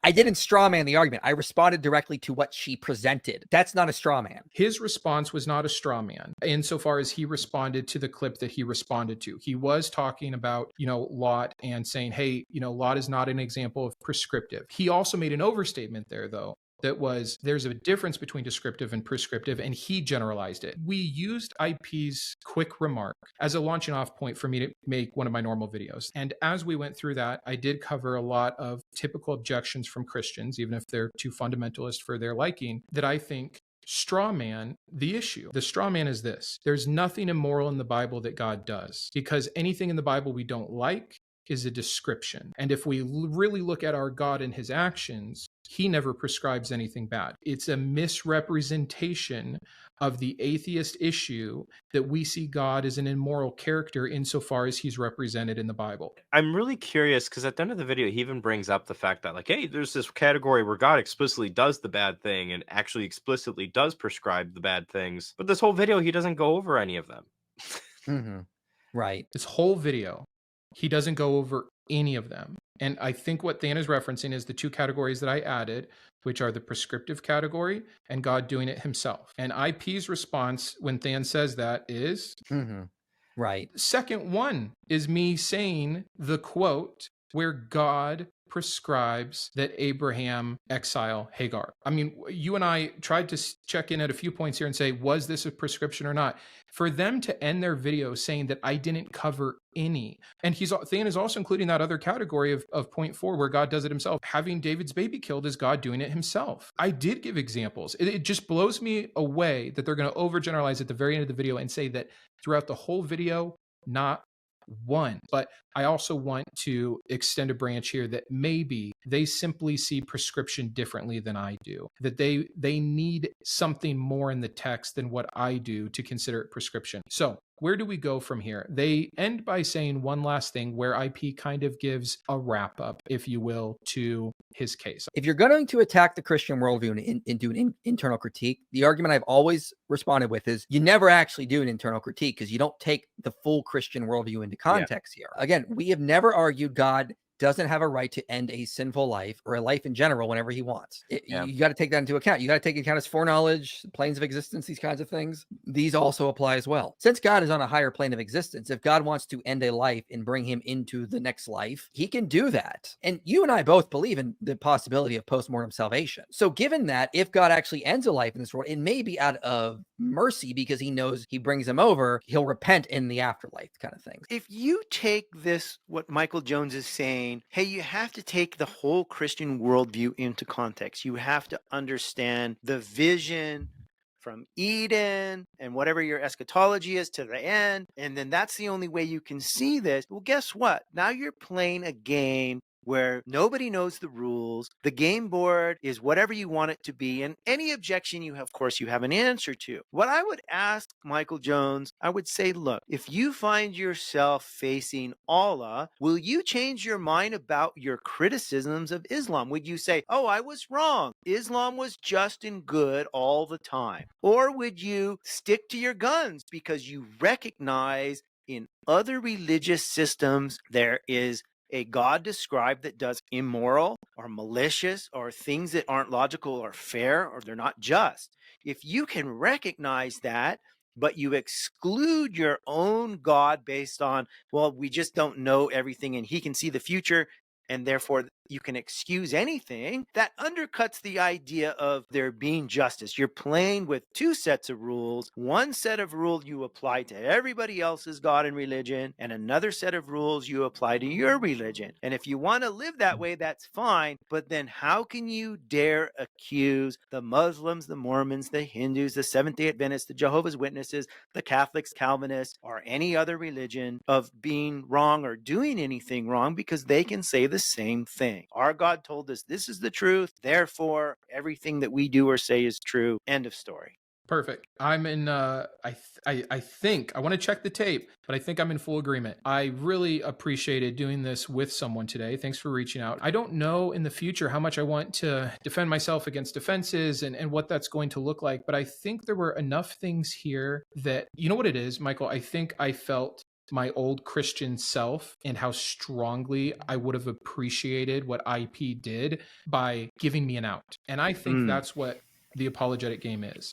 I didn't straw man the argument. I responded directly to what she presented. That's not a straw man. His response was not a straw man insofar as he responded to the clip that he responded to. He was talking about, Lot and saying, hey, Lot is not an example of prescriptive. He also made an overstatement there, though. That was, there's a difference between descriptive and prescriptive, and he generalized it. We used IP's quick remark as a launching off point for me to make one of my normal videos. And as we went through that, I did cover a lot of typical objections from Christians, even if they're too fundamentalist for their liking, that I think straw man the issue. The straw man is this: there's nothing immoral in the Bible that God does, because anything in the Bible we don't like is a description. And if we really look at our God and his actions, he never prescribes anything bad. It's a misrepresentation of the atheist issue that we see God as an immoral character insofar as he's represented in the Bible. I'm really curious because at the end of the video, he even brings up the fact that, like, hey, there's this category where God explicitly does the bad thing and actually explicitly does prescribe the bad things. But this whole video, he doesn't go over any of them. Mm-hmm. Right. This whole video, he doesn't go over any of them. And I think what Than is referencing is the two categories that I added, which are the prescriptive category and God doing it himself. And IP's response when Than says that is, right. Second one is me saying the quote where God prescribes that Abraham exile Hagar. I mean, you and I tried to check in at a few points here and say, was this a prescription or not? For them to end their video saying that I didn't cover any, and Than is also including that other category of point 4 where God does it himself. Having David's baby killed is God doing it himself. I did give examples. It just blows me away that they're going to overgeneralize at the very end of the video and say that throughout the whole video, not one. But I also want to extend a branch here that maybe they simply see prescription differently than I do, that they need something more in the text than what I do to consider it prescription. So where do we go from here? They end by saying one last thing where IP kind of gives a wrap up, if you will, to his case. If you're going to attack the Christian worldview and do an internal critique, the argument I've always responded with is you never actually do an internal critique because you don't take the full Christian worldview into context here. Again, we have never argued God doesn't have a right to end a sinful life or a life in general whenever he wants. You got to take that into account. You got to take into account his foreknowledge, planes of existence, these kinds of things. These also apply as well. Since God is on a higher plane of existence, if God wants to end a life and bring him into the next life, he can do that. And you and I both believe in the possibility of postmortem salvation. So given that, if God actually ends a life in this world, it may be out of mercy because he knows he brings him over, he'll repent in the afterlife kind of thing. If you take this, what Michael Jones is saying, hey, you have to take the whole Christian worldview into context. You have to understand the vision from Eden and whatever your eschatology is to the end. And then that's the only way you can see this. Well, guess what? Now you're playing a game where nobody knows the rules. The game board is whatever you want it to be. And any objection you have, of course, you have an answer to. What I would ask Michael Jones, I would say, look, if you find yourself facing Allah, will you change your mind about your criticisms of Islam? Would you say, oh, I was wrong. Islam was just and good all the time? Or would you stick to your guns because you recognize in other religious systems there is a God described that does immoral or malicious or things that aren't logical or fair or they're not just? If you can recognize that, but you exclude your own God based on, well, we just don't know everything and he can see the future and therefore you can excuse anything, that undercuts the idea of there being justice. You're playing with two sets of rules. One set of rules you apply to everybody else's God and religion, and another set of rules you apply to your religion. And if you want to live that way, that's fine. But then how can you dare accuse the Muslims, the Mormons, the Hindus, the Seventh-day Adventists, the Jehovah's Witnesses, the Catholics, Calvinists, or any other religion of being wrong or doing anything wrong because they can say the same thing? Our God told us this is the truth, therefore everything that we do or say is true. End of story. Perfect. I'm in, I think, I want to check the tape, but I think I'm in full agreement. I really appreciated doing this with someone today. Thanks for reaching out. I don't know in the future how much I want to defend myself against defenses and what that's going to look like, but I think there were enough things here that, you know what it is, Michael? I think I felt my old Christian self and how strongly I would have appreciated what IP did by giving me an out. And I think that's what the apologetic game is.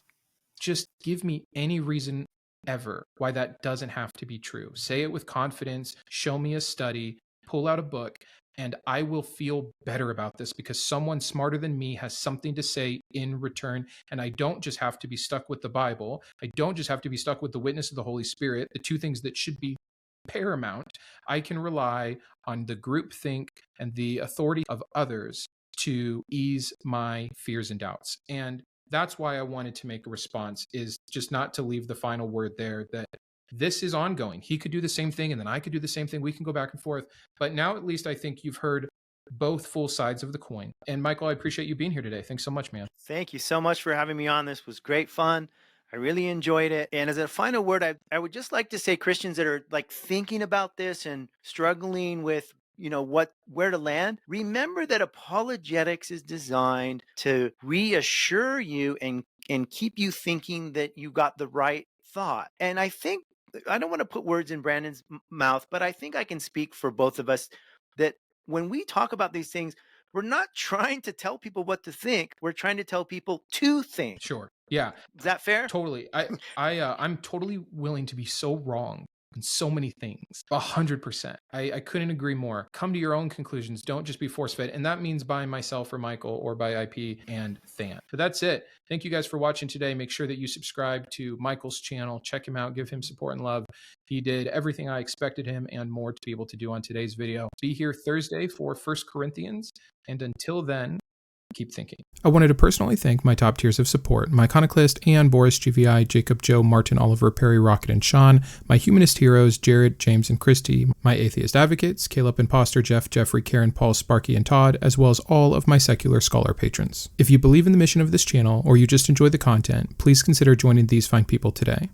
Just give me any reason ever why that doesn't have to be true. Say it with confidence, show me a study, pull out a book, and I will feel better about this because someone smarter than me has something to say in return. And I don't just have to be stuck with the Bible. I don't just have to be stuck with the witness of the Holy Spirit, the two things that should be paramount. I can rely on the groupthink and the authority of others to ease my fears and doubts. And That's why I wanted to make a response, is just not to leave the final word there, that this is ongoing. He could do the same thing, and then I could do the same thing. We can go back and forth. But now at least I think you've heard both full sides of the coin. And Michael, I appreciate you being here today. Thanks so much, man. Thank you so much for having me on. This was great fun. I really enjoyed it. And as a final word, I would just like to say, Christians that are like thinking about this and struggling with, where to land, remember that apologetics is designed to reassure you and keep you thinking that you got the right thought. And I think, I don't want to put words in Brandon's mouth, but I think I can speak for both of us that when we talk about these things, we're not trying to tell people what to think. We're trying to tell people to think. Sure. Yeah. Is that fair? Totally. I'm totally willing to be so wrong in so many things. 100%. I couldn't agree more. Come to your own conclusions. Don't just be force-fed. And that means by myself or Michael or by IP and Than. So that's it. Thank you guys for watching today. Make sure that you subscribe to Michael's channel. Check him out. Give him support and love. He did everything I expected him and more to be able to do on today's video. Be here Thursday for 1 Corinthians. And until then, keep thinking. I wanted to personally thank my top tiers of support, my Iconoclast and Boris, GVI, Jacob, Joe, Martin, Oliver, Perry, Rokkit, and Shawn, my Humanist heroes, Jarrod, James, and Kristi, my Atheist advocates, Caleb, Imposter, Jeff, Jeffrey, Karen, Paul, Sparky, and Todd, as well as all of my secular scholar patrons. If you believe in the mission of this channel, or you just enjoy the content, please consider joining these fine people today.